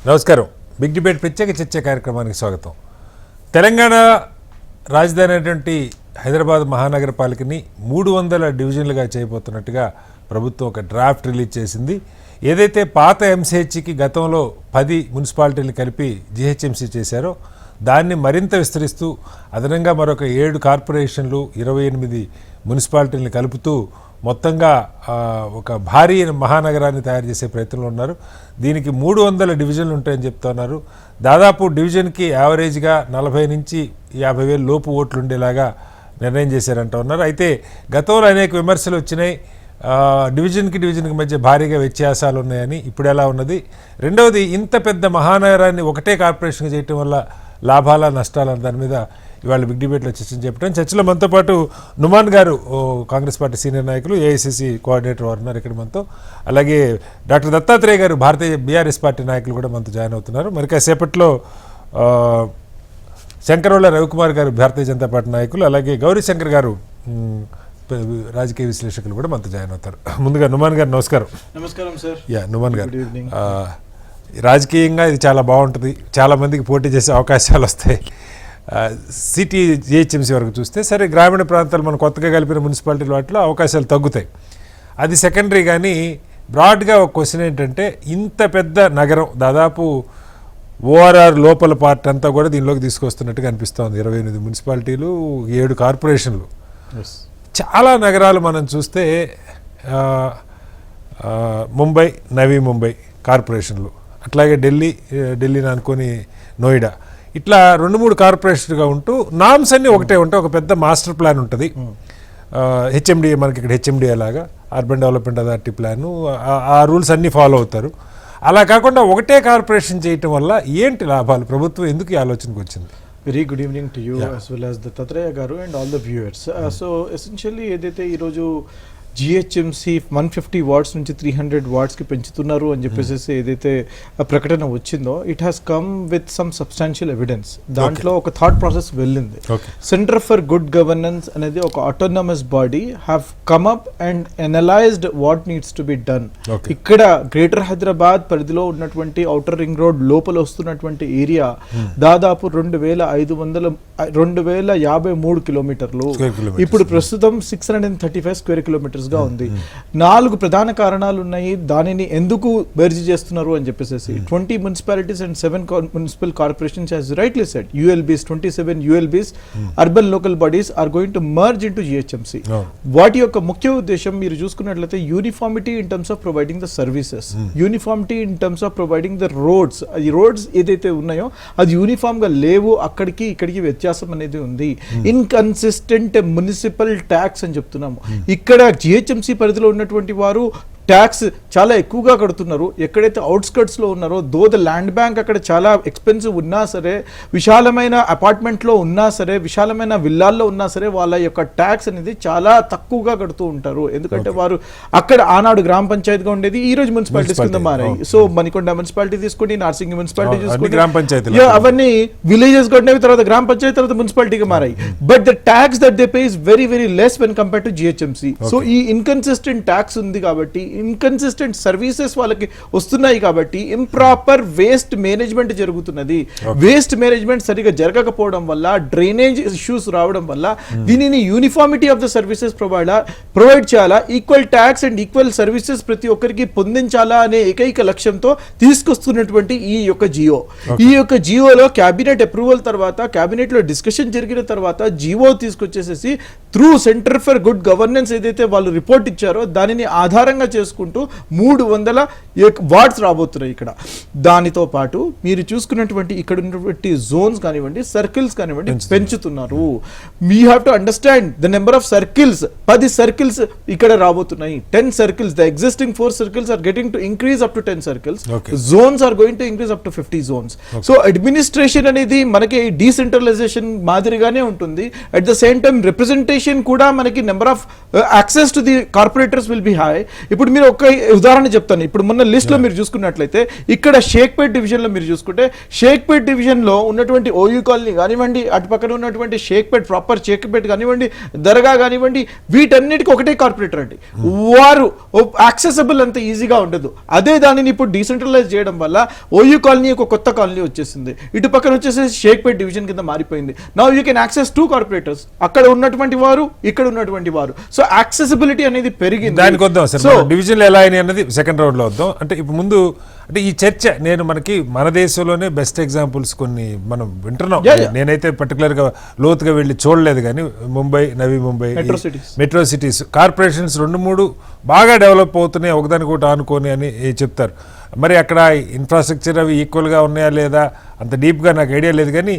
నమస్కారం. Big debate ప్రత్యేక చర్చ కార్యక్రమానికి స్వాగతం. తెలంగాణ రాజధాని అయినటువంటి హైదరాబాద్ మహానగరపాలికని 300 డివిజన్లుగా చేయబోతున్నట్టుగా ప్రభుత్వం ఒక డ్రాఫ్ట్ రిలీజ్ చేసింది. ఏదైతే పాత ఎంసీహెచ్కి గతంలో 10 మున్సిపాలిటీలు కలిపి జీహెచ్ఎంసీ చేశారో దాన్ని మరింత విస్తరిస్తూ అదనంగా మరొక 7 కార్పొరేషన్లు 28 మున్సిపాలిటీలను కలుపుతూ మొత్తంగా ఒక భారీ మహానగరాన్ని తయారు చేసే ప్రయత్నంలో ఉన్నారు. దీనికి 300 డివిజన్లు ఉంటాయని చెప్తున్నారు. దాదాపు డివిజన్కి యావరేజ్గా 40 నుంచి 50,000 లోపు ఓట్లు ఉండేలాగా నిర్ణయం చేశారంటూ ఉన్నారు. అయితే గతంలో అనేక విమర్శలు వచ్చినాయి. డివిజన్కి మధ్య భారీగా వ్యత్యాసాలు ఉన్నాయని. ఇప్పుడు ఎలా ఉన్నది? రెండవది, ఇంత పెద్ద మహానగరాన్ని ఒకటే కార్పొరేషన్గా చేయటం వల్ల లాభాల నష్టాల దాని మీద ఇవాళ బిగ్ డిబేట్లో చెప్పడం. చర్చలో మనతో పాటు నుమాన్ గారు కాంగ్రెస్ పార్టీ సీనియర్ నాయకులు, ఏఐసిసి కోఆర్డినేటర్ వారు ఉన్నారు ఇక్కడ మనతో. అలాగే డాక్టర్ దత్తాత్రేయ గారు భారతీయ బీఆర్ఎస్ పార్టీ నాయకులు కూడా మనతో జాయిన్ అవుతున్నారు. మరి కాసేపట్లో శంకరవళ్ళ రవికుమార్ గారు భారతీయ జనతా పార్టీ నాయకులు, అలాగే గౌరీశంకర్ గారు రాజకీయ విశ్లేషకులు కూడా మనతో జాయిన్ అవుతారు. ముందుగా నుమాన్ గారు నమస్కారం. నమస్కారం సార్. నుమాన్ గారు, రాజకీయంగా ఇది చాలా బాగుంటుంది, చాలామందికి పోటీ చేసే అవకాశాలు వస్తాయి. సిటీ జిహెచ్ఎంసీ వరకు చూస్తే సరే, గ్రామీణ ప్రాంతాలు మనం కొత్తగా కలిపిన మున్సిపాలిటీల వాటిలో అవకాశాలు తగ్గుతాయి, అది సెకండరీ. కానీ బ్రాడ్గా ఒక క్వశ్చన్ ఏంటంటే, ఇంత పెద్ద నగరం దాదాపు ఓఆర్ఆర్ లోపల పార్ట్ అంతా కూడా దీనిలోకి తీసుకొస్తున్నట్టుగా అనిపిస్తోంది. 28 మున్సిపాలిటీలు, 7 కార్పొరేషన్లు. చాలా నగరాలు మనం చూస్తే ముంబై, నవీ ముంబై కార్పొరేషన్లు, అట్లాగే ఢిల్లీని అనుకొని నోయిడా, ఇట్లా 2-3 కార్పొరేషన్గా ఉంటూ నామ్స్ అన్నీ ఒకటే ఉంటాయి. ఒక పెద్ద మాస్టర్ ప్లాన్ ఉంటుంది. హెచ్ఎండిఏ, మనకి ఇక్కడ హెచ్ఎండిఏ లాగా అర్బన్ డెవలప్మెంట్ అథారిటీ ప్లాను, ఆ రూల్స్ అన్నీ ఫాలో అవుతారు. అలా కాకుండా ఒకటే కార్పొరేషన్ చేయటం వల్ల ఏంటి లాభాలు? ప్రభుత్వం ఎందుకు ఈ ఆలోచనకు వచ్చింది? Very good evening to you as well as Dattatreya garu and all the viewers. So essentially ఏదైతే ఈరోజు జిహెచ్ఎంసీ 150 వార్డ్స్ నుంచి 300 వార్డ్స్కి పెంచుతున్నారు అని చెప్పేసి ఏదైతే ప్రకటన వచ్చిందో, it has come with some substantial evidence. దాంట్లో ఒక థాట్ ప్రాసెస్ వెళ్ళింది. సెంటర్ ఫర్ గుడ్ గవర్నెన్స్ అనేది ఒక autonomous body have come up and analysed what needs to be done. ఇక్కడ గ్రేటర్ హైదరాబాద్ పరిధిలో ఉన్నటువంటి ఔటర్ రింగ్ రోడ్ లోపల వస్తున్నటువంటి ఏరియా దాదాపు 2,053 కిలోమీటర్లు. ఇప్పుడు ప్రస్తుతం 635 స్క్వేర్ కిలోమీటర్స్ గా ఉంది. 4 ప్రధాన కారణాలు ఉన్నాయి దానిని ఎందుకు మెర్జ్ చేస్తున్నారు అని చెప్పేసి. 20 municipalities and 7 municipal corporations, as rightly said, ULBs, 27 ULBs, urban local bodies are going to merge into GHMC. వాటి యొక్క ముఖ్య ఉద్దేశం మీరు చూసుకున్నట్లయితే uniformity in terms of providing the services, uniformity in terms of providing the roads. ఈ roads ఏదైతే ఉన్నాయో అది యూనిఫామ్ గా లేవు, అక్కడికి ఇక్కడికి వ్యత్యాసం అనేది ఉంది. ఇన్కన్సిస్టెంట్ మున్సిపల్ ట్యాక్స్ అని చెప్తున్నాము. ఇక్కడ జిహెచ్ఎంసీ పరిధిలో ఉన్నటువంటి వారు ట్యాక్స్ చాలా ఎక్కువగా కడుతున్నారు. ఎక్కడైతే అవుట్స్కట్స్లో ఉన్నారో, దో ద ల్యాండ్ బ్యాంక్ అక్కడ చాలా ఎక్స్పెన్సివ్ ఉన్నా సరే, విశాలమైన అపార్ట్మెంట్లో ఉన్నా సరే, విశాలమైన విల్లాల్లో ఉన్నా సరే, వాళ్ళ యొక్క ట్యాక్స్ అనేది చాలా తక్కువగా కడుతూ ఉంటారు. ఎందుకంటే వారు అక్కడ ఆనాడు గ్రామ పంచాయతీగా ఉండేది, ఈ రోజు మున్సిపాలిటీస్ కింద మారాయి. సో మణికొండ మున్సిపాలిటీ తీసుకోండి, నార్సింగి మున్సిపాలిటీ చూసుకోండి, అవన్నీ విలేజెస్ ఉండేవి, తర్వాత గ్రామ పంచాయతీ, తర్వాత మున్సిపాలిటీగా మారాయి. But the tax that they pay is very very less when compare to GHMC. So ఈ ఇన్కన్సిస్టెంట్ ట్యాక్స్ ఉంది కాబట్టి, ఇన్కన్సిస్టెంట్ సర్వీసెస్ వాళ్ళకి వస్తున్నాయి కాబట్టి ఇంప్రాపర్ వేస్ట్ మేనేజ్మెంట్ జరుగుతున్నది. వేస్ట్ మేనేజ్మెంట్ సరిగా జరగకపోవడం వల్ల, డ్రైనేజ్ ఇష్యూస్ రావడం వల్ల దీనిని uniformity of the services provide చేయాలా, equal tax and equal services ప్రతి ఒక్కరికి పొందించాలా అనే ఏకైక లక్ష్యంతో తీసుకొస్తున్నటువంటి ఈ యొక్క జియో. ఈ యొక్క జియోలో క్యాబినెట్ అప్రూవల్ తర్వాత, క్యాబినెట్ లో డిస్కషన్ జరిగిన తర్వాత జియో తీసుకొచ్చేసేసి through centre for good governance ఏదైతే వాళ్ళు రిపోర్ట్ ఇచ్చారో దానిని ఆధారంగా చేసుకుంటూ 300 వార్డ్స్ రాబోతున్నాయి ఇక్కడ. దానితో పాటు మీరు చూసుకున్నటువంటి ఇక్కడ ఉన్నటువంటి జోన్స్ కానివ్వండి, సర్కిల్స్ కానివ్వండి పెంచుతున్నారు. We have to understand the number of circles. 10 circles ఇక్కడ రాబోతున్నాయి. 10 circles, the existing 4 circles are getting to increase up to 10 circles. Zones are going to increase up to 50 zones. So administration అనేది మనకి decentralization మాదిరిగానే ఉంటుంది. At the same time representation కూడా మనకి number of access to the corporators will be high. ఇప్పుడు మీరు ఒక ఉదాహరణ చెప్తాను. ఇప్పుడు మొన్న లిస్ట్ లో మీరు చూసుకున్నట్లయితే ఇక్కడ షేక్పేట్ డివిజన్ లో మీరు చూసుకుంటే షేక్పేట్ డివిజన్ లో ఉన్నటువంటి ఓయూ కాలనీ కానివ్వండి, అటు పక్కన ఉన్నటువంటి షేక్పేట్ ప్రాపర్ షేక్పేట్ కానివ్వండి, దర్గా కానివ్వండి, వీటన్నిటికీ ఒకటే కార్పొరేటర్ అండి. వారు యాక్సెసిబుల్ అంత ఈజీగా ఉండదు. అదే దానిని ఇప్పుడు డీసెంట్రలైజ్ చేయడం వల్ల ఓయూ కాలనీ ఒక కొత్త కాలనీ వచ్చేసింది. ఇటు పక్కన వచ్చేసి షేక్పేట్ డివిజన్ కింద మారిపోయింది. Now you can access 2 corporators, అక్కడ ఉన్నటువంటి వారు, ఇక్కడ ఉన్నటువంటి వారు. సో యాక్సెసిబిలిటీ అనేది పెరిగింది. దానికి వద్దాం సార్, డివిజన్లు ఎలా అయినాయి అన్నది సెకండ్ రౌండ్ లో వద్దాం. అంటే ఇప్పుడు ముందు అంటే ఈ చర్చ మనకి మన దేశంలోనే బెస్ట్ ఎగ్జాంపుల్స్ కొన్ని మనం వింటున్నాం. నేనైతే పర్టికులర్గా లోతుగా వెళ్ళి చూడలేదు, కానీ ముంబై, నవీ ముంబై, మెట్రో సిటీస్ కార్పొరేషన్స్ 2-3 బాగా డెవలప్ అవుతున్నాయి, ఒకదానికొకటి ఆనుకొని అని చెప్తారు. మరి అక్కడ ఇన్ఫ్రాస్ట్రక్చర్ అవి ఈక్వల్గా ఉన్నాయా లేదా అంత డీప్గా నాకు ఐడియా లేదు, కానీ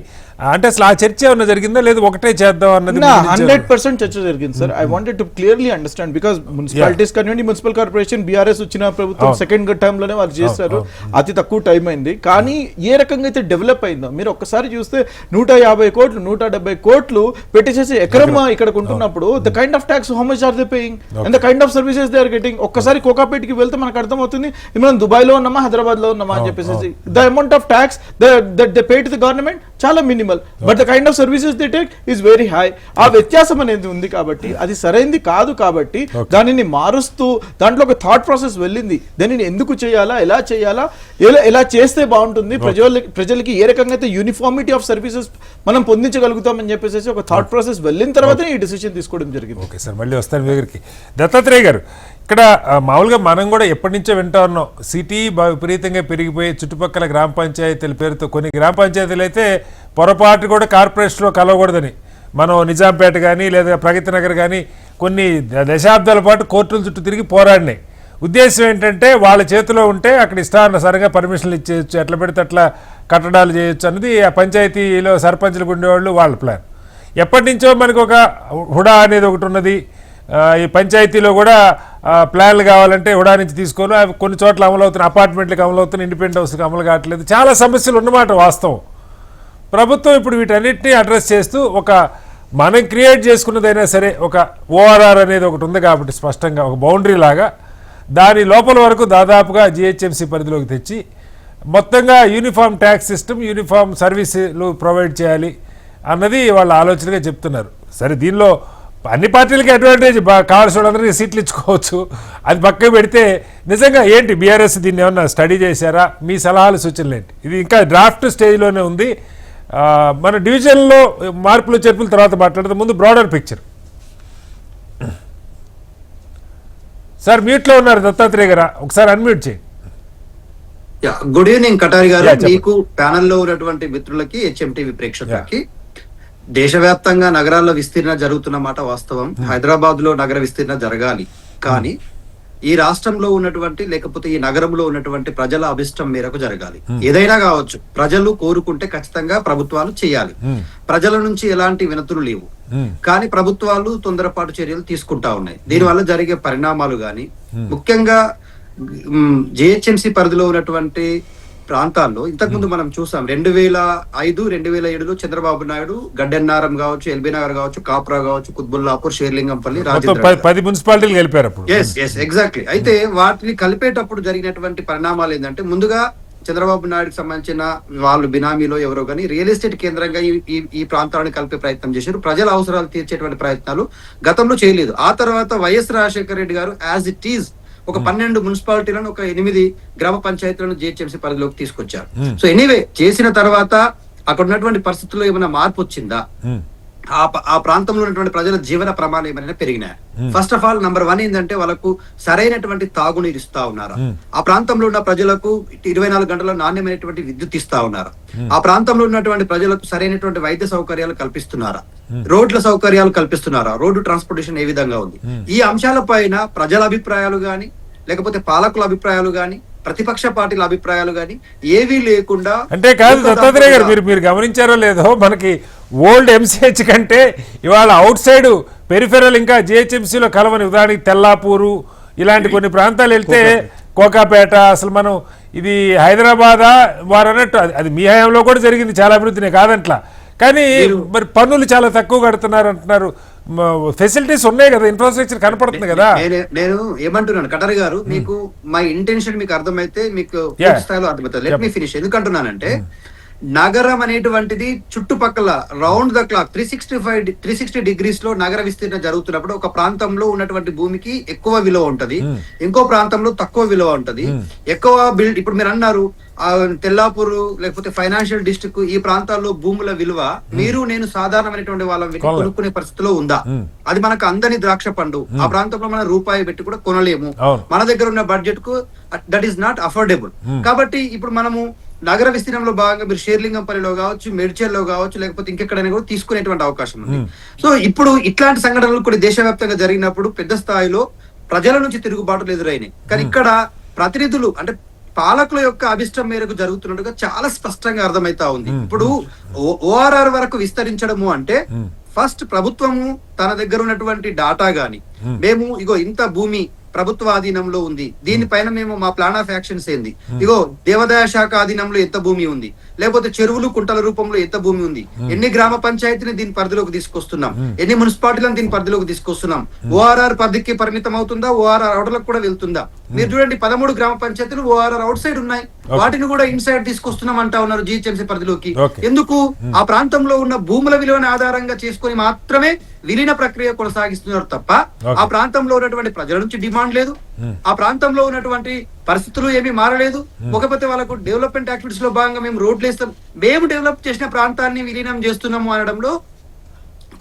అంటే అసలు ఆ చర్చ ఏమన్నా జరిగిందా, లేదు ఒకటే చేద్దాం అన్నది? 100% చర్చ జరిగింది sir. I wanted to clearly understand, because municipalities కానివ్వండి, మున్సిపల్ కార్పొరేషన్ బీఆర్ఎస్ వచ్చిన ప్రభుత్వం సెకండ్ టర్మ్ లోనే వాళ్ళు చేశారు. అతి తక్కువ టైం అయింది, కానీ ఏ రకంగా అయితే డెవలప్ అయిందో మీరు ఒక్కసారి చూస్తే 150 కోట్లు 170 కోట్లు పెట్టేసేసి ఎకరం ఇక్కడ ఉంటున్నప్పుడు the kind of tax how much are they paying and the kind of services they are getting. ఒక్కసారి కోకాపేట్కి వెళ్తే మనకు అర్థమవుతుంది మనం దుబాయ్ లో ఉన్నామా, హైదరాబాద్ లో ఉన్నామా అని చెప్పేసి. The amount of tax that they pay to the government చాలా minimal, but the kind of services they take is very high. ఆ వ్యత్యాసం అనేది ఉంది కాబట్టి అది సరైంది కాదు. కాబట్టి దానిని మారుస్తూ దాంట్లో ఒక థాట్ ప్రాసెస్ వెళ్ళింది. దానిని ఎందుకు చేయాలా, ఎలా చేయాలా, ఎలా చేస్తే బాగుంటుంది, ప్రజలకి ఏ రకంగా అయితే యూనిఫార్మిటీ ఆఫ్ సర్వీసెస్ మనం పొందించగలుగుతాం అని చెప్పేసి ఒక థాట్ ప్రాసెస్ వెళ్ళిన తర్వాత ఈ డిసిషన్ తీసుకోవడం జరిగింది. ఓకే సార్, మళ్ళీ వస్తాను మీ దగ్గరికి. దత్తాత్రేయ గారు, ఇక్కడ మామూలుగా మనం కూడా ఎప్పటి నుంచో వింటా ఉన్నాం, సిటీ విపరీతంగా పెరిగిపోయి చుట్టుపక్కల గ్రామ పంచాయతీల పేరుతో కొన్ని గ్రామ పంచాయతీలు అయితే పొరపాటు కూడా కార్పొరేషన్లో కలవకూడదని మనం నిజాంపేట కానీ లేదా ప్రగతి నగర్ కానీ కొన్ని దశాబ్దాల పాటు కోర్టుల చుట్టూ తిరిగి పోరాడినాయి. ఉద్దేశం ఏంటంటే వాళ్ళ చేతిలో ఉంటే అక్కడ ఇష్టానుసారంగా పర్మిషన్లు ఇచ్చేయచ్చు, ఎట్లా పెడితే అట్లా కట్టడాలు చేయొచ్చు అన్నది ఆ పంచాయతీలో సర్పంచులకు ఉండేవాళ్ళు వాళ్ళ ప్లాన్. ఎప్పటి నుంచో మనకు ఒక హుడా అనేది ఒకటి ఉన్నది. ఈ పంచాయతీలో కూడా ప్లాన్లు కావాలంటే హుడా నుంచి తీసుకోను, అవి కొన్ని చోట్ల అమలు అవుతున్నాయి, అపార్ట్మెంట్లకు అమలు అవుతున్నాయి, ఇండిపెండెంట్ హౌస్కి అమలు కావట్లేదు, చాలా సమస్యలు ఉన్నమాట వాస్తవం. ప్రభుత్వం ఇప్పుడు వీటన్నిటిని అడ్రస్ చేస్తూ ఒక మనం క్రియేట్ చేసుకున్నదైనా సరే ఒక ఓఆర్ఆర్ అనేది ఒకటి ఉంది కాబట్టి స్పష్టంగా ఒక బౌండరీ లాగా దాని లోపల వరకు దాదాపుగా జిహెచ్ఎంసీ పరిధిలోకి తెచ్చి మొత్తంగా యూనిఫామ్ ట్యాక్స్ సిస్టమ్, యూనిఫామ్ సర్వీసులు ప్రొవైడ్ చేయాలి అన్నది వాళ్ళ ఆలోచనగా చెప్తున్నారు. సరే, దీనిలో అన్ని పార్టీలకి అడ్వాంటేజ్, కావాల్సిన వాళ్ళందరికీ సీట్లు ఇచ్చుకోవచ్చు, అది పక్కకు పెడితే నిజంగా ఏంటి బీఆర్ఎస్ దీన్ని ఏమన్నా స్టడీ చేశారా, మీ సలహాలు సూచనలు ఏంటి? ఇది ఇంకా డ్రాఫ్ట్ స్టేజ్లోనే ఉంది. మన డివిజన్లో మార్పులు చేర్పుల తర్వాత మాట్లాడితే ముందు బ్రాడర్ పిక్చర్. సార్ మ్యూట్లో ఉన్నారు దత్తాత్రేయ గారు, ఒకసారి అన్మ్యూట్ చేయండి. గుడ్ ఈవినింగ్ కటారి గారు, మీకు ప్యానెల్లో ఉన్నటువంటి మిత్రులకి, హెచ్ఎంటీవీ ప్రేక్షకులకి. దేశవ్యాప్తంగా నగరాల్లో విస్తీర్ణ జరుగుతున్న మాట వాస్తవం. హైదరాబాద్ లో నగర విస్తీర్ణ జరగాలి, కానీ ఈ రాష్ట్రంలో ఉన్నటువంటి లేకపోతే ఈ నగరంలో ఉన్నటువంటి ప్రజల అభిష్టం మేరకు జరగాలి. ఏదైనా కావచ్చు, ప్రజలు కోరుకుంటే ఖచ్చితంగా ప్రభుత్వాలు చేయాలి. ప్రజల నుంచి ఎలాంటి వినతులు లేవు, కానీ ప్రభుత్వాలు తొందరపాటు చర్యలు తీసుకుంటా ఉన్నాయి. దీనివల్ల జరిగే పరిణామాలు గాని, ముఖ్యంగా జిహెచ్ఎంసీ పరిధిలో ఉన్నటువంటి ప్రాంతాల్లో ఇంతకుముందు మనం చూసాం. 2005, 2007లో చంద్రబాబు నాయుడు గడ్డెన్నారం కావచ్చు, ఎల్బీ నగర్ కావచ్చు, కాప్రా కావచ్చు, కుత్బుల్లాపూర్, షేర్లింగంపల్లి, 10 మున్సిపాలిటీలు కలిపారు. ఎగ్జాక్ట్లీ. అయితే వాటిని కలిపేటప్పుడు జరిగినటువంటి పరిణామాలు ఏంటంటే, ముందుగా చంద్రబాబు నాయుడుకి సంబంధించిన వాళ్ళు బినామీలో ఎవరో కానీ రియల్ ఎస్టేట్ కేంద్రంగా ఈ ప్రాంతాలను కలిపే ప్రయత్నం చేశారు. ప్రజల అవసరాలు తీర్చేటువంటి ప్రయత్నాలు గతంలో చేయలేదు. ఆ తర్వాత వైఎస్ రాజశేఖర రెడ్డి గారు యాజ్ ఇట్ ఈజ్ ఒక 12 మున్సిపాలిటీలను, ఒక 8 గ్రామ పంచాయతీలను జిహెచ్ఎంసీ పరిధిలోకి తీసుకొచ్చారు. సో ఎనీవే చేసిన తర్వాత అక్కడ ఉన్నటువంటి పరిస్థితుల్లో ఏమైనా మార్పు వచ్చిందా, ఆ ప్రాంతంలో ఉన్నటువంటి ప్రజల జీవన ప్రమాణాలు ఏమైనా పెరిగినాయి? ఫస్ట్ ఆఫ్ ఆల్ నంబర్ 1 ఏంటంటే వాళ్ళకు సరైనటువంటి తాగునీరు ఇస్తా ఉన్నారా? ఆ ప్రాంతంలో ఉన్న ప్రజలకు 24 గంటల నాణ్యమైనటువంటి విద్యుత్ ఇస్తా ఉన్నారా? ఆ ప్రాంతంలో ఉన్నటువంటి ప్రజలకు సరైనటువంటి వైద్య సౌకర్యాలు కల్పిస్తున్నారా? రోడ్ల సౌకర్యాలు కల్పిస్తున్నారా? రోడ్డు ట్రాన్స్పోర్టేషన్ ఏ విధంగా ఉంది? ఈ అంశాల పైన ప్రజల అభిప్రాయాలు గాని, లేకపోతే పాలకుల అభిప్రాయాలు గాని, ప్రతిపక్ష పార్టీల అభిప్రాయాలు గాని ఏవీ లేకుండా. అంటే కాదు దత్తాత్రేయ గారు, మీరు గమనించారో లేదో, మనకి ఓల్డ్ ఎంసీహెచ్ కంటే ఇవాళ అవుట్ సైడ్ పెరిఫెరల్ ఇంకా జిహెచ్ఎంసీలో కలవని, ఉదాహరణకి తెల్లాపూరు ఇలాంటి కొన్ని ప్రాంతాలు వెళ్తే, కోకాపేట, అసలు మనం ఇది హైదరాబాదా వారు అన్నట్టు అది మీ హయాంలో కూడా జరిగింది, చాలా అభివృద్ధినే కాదంట్లా, కానీ మరి పన్నులు చాలా తక్కువ కడుతున్నారు అంటున్నారు. ఫెసిలిటీస్ ఉన్నాయి కదా, ఇన్ఫ్రాస్ట్రక్చర్ కనపడుతుంది కదా. నేను ఏమంటున్నాను కటారి గారు, మీకు మై ఇంటెన్షన్ మీకు అర్థమైతే మీకు Yeah. పూర్తి స్థాయిలో అర్థమవుతుంది. Let me finish. ఎందుకంటున్నానంటే నగరం అనేటువంటిది చుట్టుపక్కల రౌండ్ ద క్లాక్ 360 డిగ్రీస్ లో నగర విస్తీర్ణం జరుగుతున్నప్పుడు ఒక ప్రాంతంలో ఉన్నటువంటి భూమికి ఎక్కువ విలువ ఉంటది, ఇంకో ప్రాంతంలో తక్కువ విలువ ఉంటది. ఎక్కువ ఇప్పుడు మీరు అన్నారు తెల్లాపూర్ లేకపోతే ఫైనాన్షియల్ డిస్ట్రిక్ట్ ఈ ప్రాంతాల్లో భూముల విలువ మీరు నేను సాధారణమైనటువంటి వాళ్ళ కొనుక్కునే పరిస్థితిలో ఉందా? అది మనకు అందని ద్రాక్ష పండు. ఆ ప్రాంతంలో మనం రూపాయి పెట్టి కూడా కొనలేము. మన దగ్గర ఉన్న బడ్జెట్ కు దట్ ఈస్ నాట్ అఫోర్డబుల్. కాబట్టి ఇప్పుడు మనము నగర విస్తీర్ణంలో భాగంగా మీరు షేర్లింగంపల్లిలో కావచ్చు, మెడ్చల్లో కావచ్చు, లేకపోతే ఇంకెక్కడైనా కూడా తీసుకునేటువంటి అవకాశం ఉంది. సో ఇప్పుడు ఇట్లాంటి సంఘటనలు కొన్ని దేశవ్యాప్తంగా జరిగినప్పుడు పెద్ద స్థాయిలో ప్రజల నుంచి తిరుగుబాటులు ఎదురైనాయి. కానీ ఇక్కడ ప్రతినిధులు అంటే పాలకుల యొక్క అభిష్టం మేరకు జరుగుతున్నట్టుగా చాలా స్పష్టంగా అర్థమైతా ఉంది. ఇప్పుడు ఓఆర్ఆర్ వరకు విస్తరించడము అంటే ఫస్ట్ ప్రభుత్వము తన దగ్గర ఉన్నటువంటి డాటా గాని, మేము ఇగో ఇంత భూమి ప్రభుత్వ ఆధీనంలో ఉంది, దీనిపైన మేము మా ప్లాన్ ఆఫ్ యాక్షన్స్ ఏంది, ఇగో దేవాదాయ శాఖ ఆధీనంలో ఎంత భూమి ఉంది, లేకపోతే చెరువులు కుంటల రూపంలో ఎంత భూమి ఉంది, ఎన్ని గ్రామ పంచాయతీని దీని పరిధిలోకి తీసుకొస్తున్నాం, ఎన్ని మున్సిపాలిటీలను దీని పరిధిలోకి తీసుకొస్తున్నాం, ఓఆర్ఆర్ పరిధికి పరిమితం అవుతుందా, ఓఆర్ఆర్ అవుట్లకు కూడా వెళ్తుందా? మీరు చూడండి 13 గ్రామ పంచాయతీలు ఓఆర్ఆర్ అవుట్ సైడ్ ఉన్నాయి, వాటిని కూడా ఇన్సైడ్ తీసుకొస్తున్నాం అంటా ఉన్నారు జిహెచ్ఎంసీ పరిధిలోకి. ఎందుకు? ఆ ప్రాంతంలో ఉన్న భూముల విలువను ఆధారంగా చేసుకుని మాత్రమే విలీన ప్రక్రియ కొనసాగిస్తున్నారు తప్ప ఆ ప్రాంతంలో ఉన్నటువంటి ప్రజల నుంచి డిమాండ్ లేదు, ఆ ప్రాంతంలో ఉన్నటువంటి పరిస్థితులు ఏమీ మారలేదు. ఒకపోతే వాళ్ళకు డెవలప్మెంట్ యాక్టివిటీస్ లో భాగంగా మేము రోడ్లు వేస్తాం, మేము డెవలప్ చేసిన ప్రాంతాన్ని విలీనం చేస్తున్నాము అనడంలో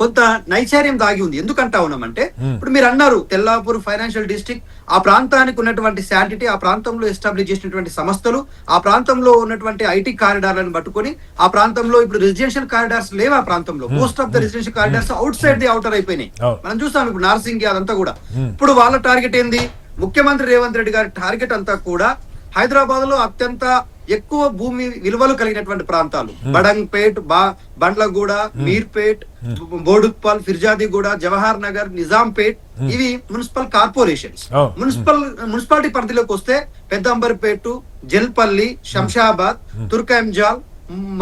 కొంత నైచార్యం దాగి ఉంది. ఎందుకంటా ఉన్నామంటే ఇప్పుడు మీరు అన్నారు తెల్లాపూర్ ఫైనాన్షియల్ డిస్ట్రిక్ట్, ఆ ప్రాంతానికి ఉన్నటువంటి శాంటిటీ, ఆ ప్రాంతంలో ఎస్టాబ్లిష్ చేసినటువంటి సంస్థలు, ఆ ప్రాంతంలో ఉన్నటువంటి ఐటీ కారిడార్లను పట్టుకొని ఆ ప్రాంతంలో ఇప్పుడు రెసిడెన్షియల్ కారిడార్స్ లేవు. ఆ ప్రాంతంలో most of the residential corridors out side the outer అయిపోయినాయి. మనం చూస్తాం ఇప్పుడు నార్సింగి అదంతా కూడా. ఇప్పుడు వాళ్ళ టార్గెట్ ఏంది? ముఖ్యమంత్రి రేవంత్ రెడ్డి గారి టార్గెట్ అంతా కూడా హైదరాబాద్ లో అత్యంత ఎక్కువ భూమి విలువలు కలిగినటువంటి ప్రాంతాలు బడంగ్పేట్, బండ్లగూడ, మీర్పేట్, బోడుప్పల్, ఫిర్జాదిగూడ, జవహర్ నగర్, నిజాంపేట్, ఇవి మున్సిపల్ కార్పొరేషన్స్. మున్సిపాలిటీ పరిధిలోకి వస్తే పెద్దంబర్పేట, జల్పల్లి, శంషాబాద్, తుర్కంజాల్,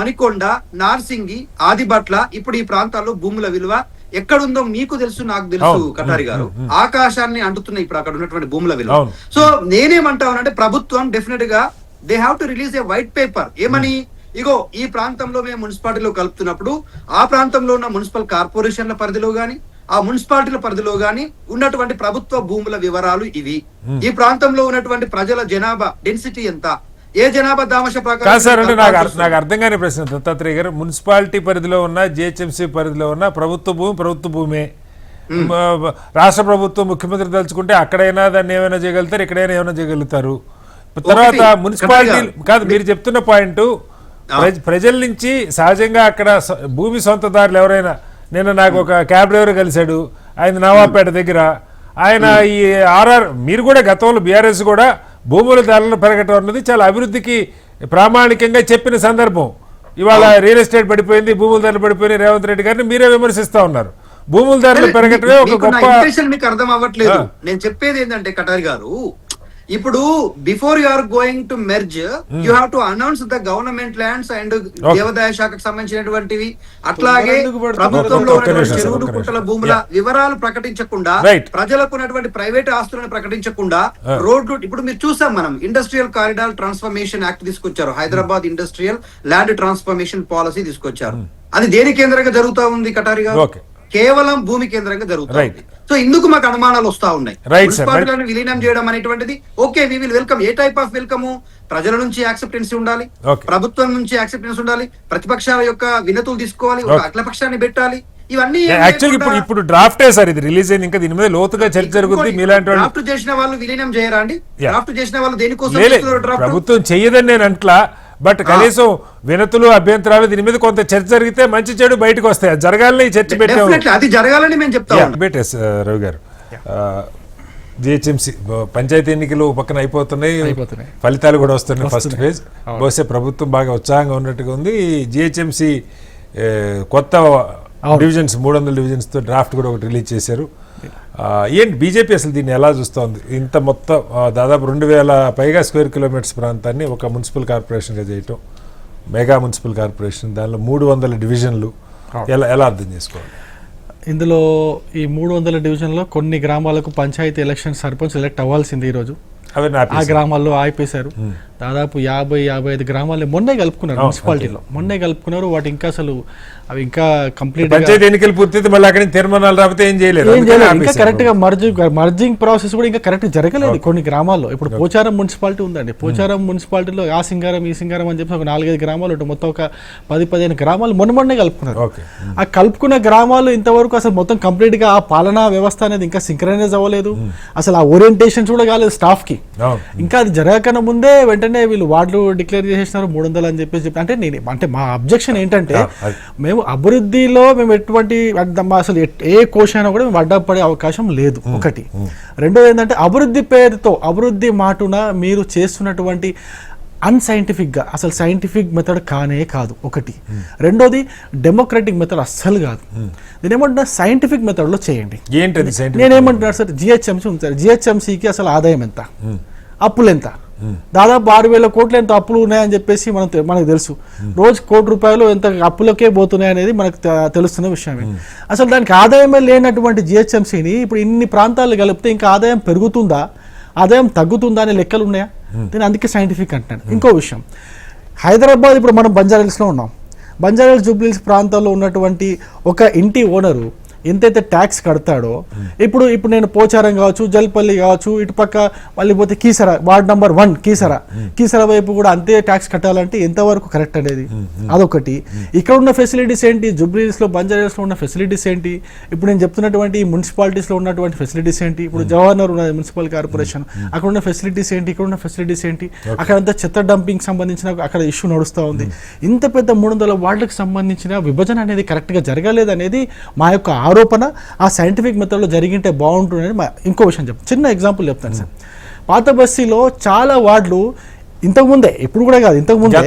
మణికొండ, నార్సింగి, ఆదిబట్ల. ఇప్పుడు ఈ ప్రాంతాల్లో భూముల విలువ ఎక్కడుందో మీకు తెలుసు, నాకు తెలుసు కటారి గారు, ఆకాశాన్ని అంటుతున్నాయి ఇప్పుడు అక్కడ ఉన్నటువంటి భూముల విలువ. సో నేనేమంటానంటే ప్రభుత్వం డెఫినెట్ గా they have to release A white paper. ఏమని? ఇగో ఈ ప్రాంతంలో మేము మున్సిపాలిటీలో కలుపుతున్నప్పుడు ఆ ప్రాంతంలో ఉన్న మున్సిపల్ కార్పొరేషన్ల పరిధిలో గాని, ఆ మున్సిపాలిటీల పరిధిలో గాని ఉన్నటువంటి ప్రభుత్వ భూముల వివరాలు ఇవి. ఈ ప్రాంతంలో ఉన్నటువంటి ప్రజల జనాభా డెన్సిటీ ఎంత, ఏ జనాభా దామశ ప్రకారం. నాకు అర్థం కాని ప్రశ్న దత్తాత్రేయ గారు, మున్సిపాలిటీ పరిధిలో ఉన్న జిహెచ్ఎంసీ పరిధిలో ఉన్న ప్రభుత్వ భూమే, రాష్ట్ర ప్రభుత్వం ముఖ్యమంత్రి తలుచుకుంటే అక్కడైనా దాన్ని ఏమైనా చేయగలుగుతారు, ఇక్కడైనా ఏమైనా చేయగలుగుతారు. తర్వాత మున్సిపాలిటీ కాదు, మీరు చెప్తున్న పాయింట్ ప్రజల నుంచి సహజంగా అక్కడ భూమి సొంతదారులు ఎవరైనా, నేను నాకు ఒక క్యాబ్ డ్రైవర్ కలిశాడు, ఆయన నవాపేట దగ్గర, ఆయన ఈ ఆర్ఆర్, మీరు కూడా గతంలో బీఆర్ఎస్ కూడా భూముల ధరలు పెరగటం అన్నది చాలా అభివృద్ధికి ప్రామాణికంగా చెప్పిన సందర్భం. ఇవాళ రియల్ ఎస్టేట్ పడిపోయింది, భూముల ధరలు పడిపోయినాయి, రేవంత్ రెడ్డి గారిని మీరే విమర్శిస్తా ఉన్నారు. భూముల ధరలు పెరగటమే ఒక గొప్ప. మీకు అర్థం అవ్వట్లేదు. నేను చెప్పేది ఏంటంటే కటారి గారు, ఇప్పుడు before you are going to merge you have to announce the government lands and దేవాదాయ శాఖకు సంబంధించినటువంటివి, అట్లాగే ప్రభుత్వంలో చెరువులు కుంటల భూముల వివరాలు ప్రకటించకుండా, ప్రజలకు ఉన్నటువంటి ప్రైవేట్ ఆస్తులను ప్రకటించకుండా రోడ్లు. ఇప్పుడు మీరు చూసాం, మనం ఇండస్ట్రియల్ కారిడార్ ట్రాన్స్ఫర్మేషన్ యాక్ట్ తీసుకొచ్చారు, Hyderabad industrial land transformation policy తీసుకొచ్చారు. అది దేని కేంద్రంగా జరుగుతా ఉంది కటారి గారు? కేవలం భూమి కేంద్రంగా జరుగుతుంది. సో ఇందుకు మాకు అనుమానాలు వస్తా ఉన్నాయి. మున్సిపాలిటీలను విలీనం చేయడం అనేటువంటిది okay, we will welcome. A type of welcome? ప్రజల నుంచి యాక్సెప్టెన్సీ ఉండాలి, ప్రభుత్వం నుంచి యాక్సెప్టెన్స్ ఉండాలి, ప్రతిపక్షాల యొక్క వినతులు తీసుకోవాలి, ఒక అఖిలపక్షాన్ని పెట్టాలి. ఇవన్నీ యాక్చువల్లీ ఇప్పుడు డ్రాఫ్ట్ సార్, ఇది రిలీజ్ అయింది, ఇంకా దీని మీద లోతుగా చర్చ జరుగుతుంది. మీలాంటి డ్రాఫ్ట్ చేసిన వాళ్ళు విలీనం చేయరా అండి? డ్రాఫ్ట్ చేసిన వాళ్ళు దేనికోసం? ప్రభుత్వం చెయ్యదని నేను అంట్లా, బట్ కనీసం వినతులు, అభ్యంతరాలు, దీని మీద కొంత చర్చ జరిగితే మంచి చెడు బయటకు వస్తాయి. జరగాలని చర్చ పెట్టాము, అది జరగాలని మేము చెప్తాం. రవి గారు, జిహెచ్ఎంసీ పంచాయతీ ఎన్నికలు పక్కన అయిపోతున్నాయి, ఫలితాలు కూడా వస్తున్నాయి. ఫస్ట్ ఫేజ్ బహుశా ప్రభుత్వం బాగా ఉత్సాహంగా ఉన్నట్టుగా ఉంది. జిహెచ్ఎంసీ కొత్త డివిజన్స్, 300 డివిజన్స్తో డ్రాఫ్ట్ కూడా ఒకటి రిలీజ్ చేశారు. ఏంటి బీజేపీ అసలు దీన్ని ఎలా చూస్తోంది? ఇంత మొత్తం దాదాపు 2000 పైగా స్క్వేర్ కిలోమీటర్స్ ప్రాంతాన్ని ఒక మున్సిపల్ కార్పొరేషన్గా చేయటం, మెగా మున్సిపల్ కార్పొరేషన్, దానిలో 300 డివిజన్లు, ఎలా అర్థం చేసుకోవాలి? ఇందులో ఈ 300 డివిజన్లో కొన్ని గ్రామాలకు పంచాయతీ ఎలక్షన్ సర్పంచ్ ఎలక్ట్ అవ్వాల్సింది ఈరోజు. ఆ గ్రామాల్లో ఆగిపోయారు. దాదాపు 50-55 గ్రామాలు మొన్నే కలుపుకున్నారు, మున్సిపాలిటీలో మొన్నే కలుపుకున్నారు. వాటి ఇంకా అసలు అవి ఇంకా కంప్లీట్ పంచాయతీ ఎన్నికలు పూర్తి మళ్ళీ అక్కడ తీర్మానాలు రాకపోతే ఏం చేయలేదు. ఇంకా కరెక్ట్ గా మర్జింగ్ ప్రాసెస్ కూడా ఇంకా కరెక్ట్ జరగలేదు కొన్ని గ్రామాల్లో. ఇప్పుడు పోచారం మున్సిపాలిటీ ఉందండి, పోచారం మున్సిపాలిటీలో ఆ సింగారం ఈ సింగారం అని చెప్పి ఒక 4-5 గ్రామాలు ఉంటాయి, మొత్తం ఒక 10-15 గ్రామాలు మొన్నే కలుపుకున్నారు. ఆ కలుపుకున్న గ్రామాలు ఇంతవరకు అసలు మొత్తం కంప్లీట్ గా ఆ పాలనా వ్యవస్థ అనేది ఇంకా సింక్రనైజ్ అవ్వలేదు. అసలు ఆ ఓరియంటేషన్ కూడా కాలేదు స్టాఫ్ కి. ఇంకా అది జరగకన్నా ముందే వెంటనే వీళ్ళు వార్డులు డిక్లేర్ చేసేసినారు 300 అని చెప్పేసి. అంటే మా అబ్జెక్షన్ ఏంటంటే, మేము అభివృద్ధిలో మేము ఎటువంటి అసలు ఏ కోశం అయినా కూడా మేము అడ్డపడే అవకాశం లేదు ఒకటి. రెండోది ఏంటంటే, అభివృద్ధి పేరుతో అభివృద్ధి మాటున మీరు చేస్తున్నటువంటి అన్సైంటిఫిక్గా అసలు సైంటిఫిక్ మెథడ్ కానే కాదు ఒకటి. రెండోది డెమోక్రటిక్ మెథడ్ అస్సలు కాదు. నేను ఏమంటున్నా, సైంటిఫిక్ మెథడ్లో చేయండి. నేనేమంటున్నాను సార్, జిహెచ్ఎంసీ ఉంది సార్, జిహెచ్ఎంసీకి అసలు ఆదాయం ఎంత, అప్పులు ఎంత, దాదాపు 6,000 కోట్లు ఎంత అప్పులు ఉన్నాయని చెప్పేసి మనకు తెలుసు. రోజు ₹1 కోటి ఎంత అప్పులకే పోతున్నాయి అనేది మనకు తెలుస్తున్న విషయమే. అసలు దానికి ఆదాయమే లేనటువంటి జిహెచ్ఎంసీని ఇప్పుడు ఇన్ని ప్రాంతాలు కలిపితే ఇంకా ఆదాయం పెరుగుతుందా, ఆదాయం తగ్గుతుందా అనే లెక్కలు ఉన్నాయా? నేను అందుకే సైంటిఫిక్ అంటున్నాను. ఇంకో విషయం, హైదరాబాద్ ఇప్పుడు మనం బంజారాహిల్స్లో ఉన్నాం. బంజారాహిల్స్ జూబ్లీహిల్స్ ప్రాంతాల్లో ఉన్నటువంటి ఒక ఇంటి ఓనరు ఎంతైతే ట్యాక్స్ కడతాడో, ఇప్పుడు నేను పోచారం కావచ్చు, జల్పల్లి కావచ్చు, ఇటు పక్క మళ్ళీ పోతే కీసర, వార్డ్ నెంబర్ 1 కీసర వైపు కూడా అంతే ట్యాక్స్ కట్టాలంటే ఎంతవరకు కరెక్ట్ అనేది అదొకటి. ఇక్కడ ఉన్న ఫెసిలిటీస్ ఏంటి, జూబ్లీహిల్స్లో బంజారాహిల్స్లో ఉన్న ఫెసిలిటీస్ ఏంటి, ఇప్పుడు నేను చెప్తున్నటువంటి మున్సిపాలిటీస్లో ఉన్నటువంటి ఫెసిలిటీస్ ఏంటి, ఇప్పుడు జవహర్ ఉన్నది మున్సిపల్ కార్పొరేషన్, అక్కడ ఉన్న ఫెసిలిటీస్ ఏంటి, ఇక్కడ ఉన్న ఫెసిలిటీస్ ఏంటి, అక్కడంతా చెత్త డంపింగ్ సంబంధించిన అక్కడ ఇష్యూ నడుస్తూ ఉంది. ఇంత పెద్ద 300 వార్డులకు సంబంధించిన విభజన అనేది కరెక్ట్గా జరగలేదు అనేది మా యొక్క ఆరోపణ. ఆ సైంటిఫిక్ మెథడ్లో జరిగింటే బాగుంటుందని ఇంకో విషయం చెప్తాను. చిన్న ఎగ్జాంపుల్ చెప్తాను సార్. పాత బస్తీలో చాలా వార్డులు ఇంతకుముందే, ఇప్పుడు కూడా కాదు, ఇంతకుముందే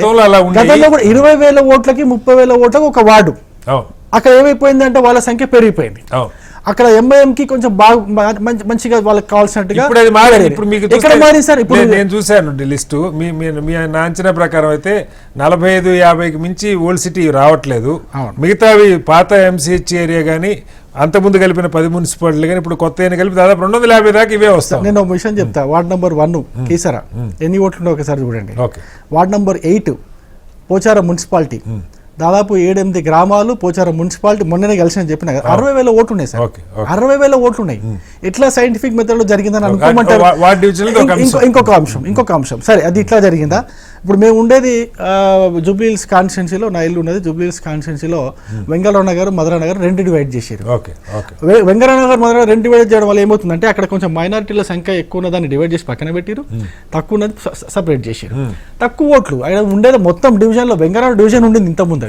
గతంలో కూడా 20,000 ఓట్లకి 30,000 ఓట్లకి ఒక వార్డు. అక్కడ ఏమైపోయిందంటే వాళ్ళ సంఖ్య పెరిగిపోయింది. అక్కడ ఎంఐఎంకి కొంచెం బాగా మంచిగా వాళ్ళకి కావాల్సినట్టుగా ఎక్కడ మారింది సార్? ఇప్పుడు నేను చూశాను లిస్టు, మీ అంచనా ప్రకారం అయితే 45-50కి మించి ఓల్డ్ సిటీ రావట్లేదు. మిగతావి పాత ఎంసీహెచ్ ఏరియా కానీ అంతకుముందు కలిపిన 10 మున్సిపాలిటీలు కానీ ఇప్పుడు కొత్త కలిపి దాదాపు 250 దాకా ఇవే వస్తాయి. నేను ఒక విషయం చెప్తా. వార్డ్ నెంబర్ 1 కీసరా ఎన్ని ఓట్లు ఉండవు ఒకసారి చూడండి. వార్డ్ నెంబర్ 8 పోచారం మున్సిపాలిటీ, దాదాపు 7-8 గ్రామాలు పోచారం మున్సిపాలిటీ మొన్ననే కలిసి చెప్పిన 60,000 ఓట్లు ఉన్నాయి సార్. 60,000 ఓట్లు ఉన్నాయి. ఎట్లా సైంటిఫిక్ మెథడ్ లో జరిగిందని అనుకోమంటారు? ఇంకొక అంశం సరే, అది ఇట్లా జరిగిందా? ఇప్పుడు మేము ఉండేది జూబ్లీహిల్స్ కాన్స్టిట్యున్సీలో, నా ఇల్లు ఉన్నది జూబ్లీహిల్స్ కాన్స్టిట్యున్సీలో. వెంగళరావు నగర్, మధురా నగర్ 2 డివైడ్ చేశారు. వెంగళరావు నగర్, మధురా 2 డివైడ్ చేయడం వల్ల ఏమవుతుందంటే, అక్కడ కొంచెం మైనారిటీల సంఖ్య ఎక్కువ ఉన్నదాన్ని డివైడ్ చేసి పక్కన పెట్టారు, తక్కువ ఉన్నది సపరేట్ చేశారు. తక్కువ ఓట్లు ఆయన ఉండేది మొత్తం డివిజన్లో, వెంగళరావు డివిజన్ ఉండింది ఇంతకుముందు,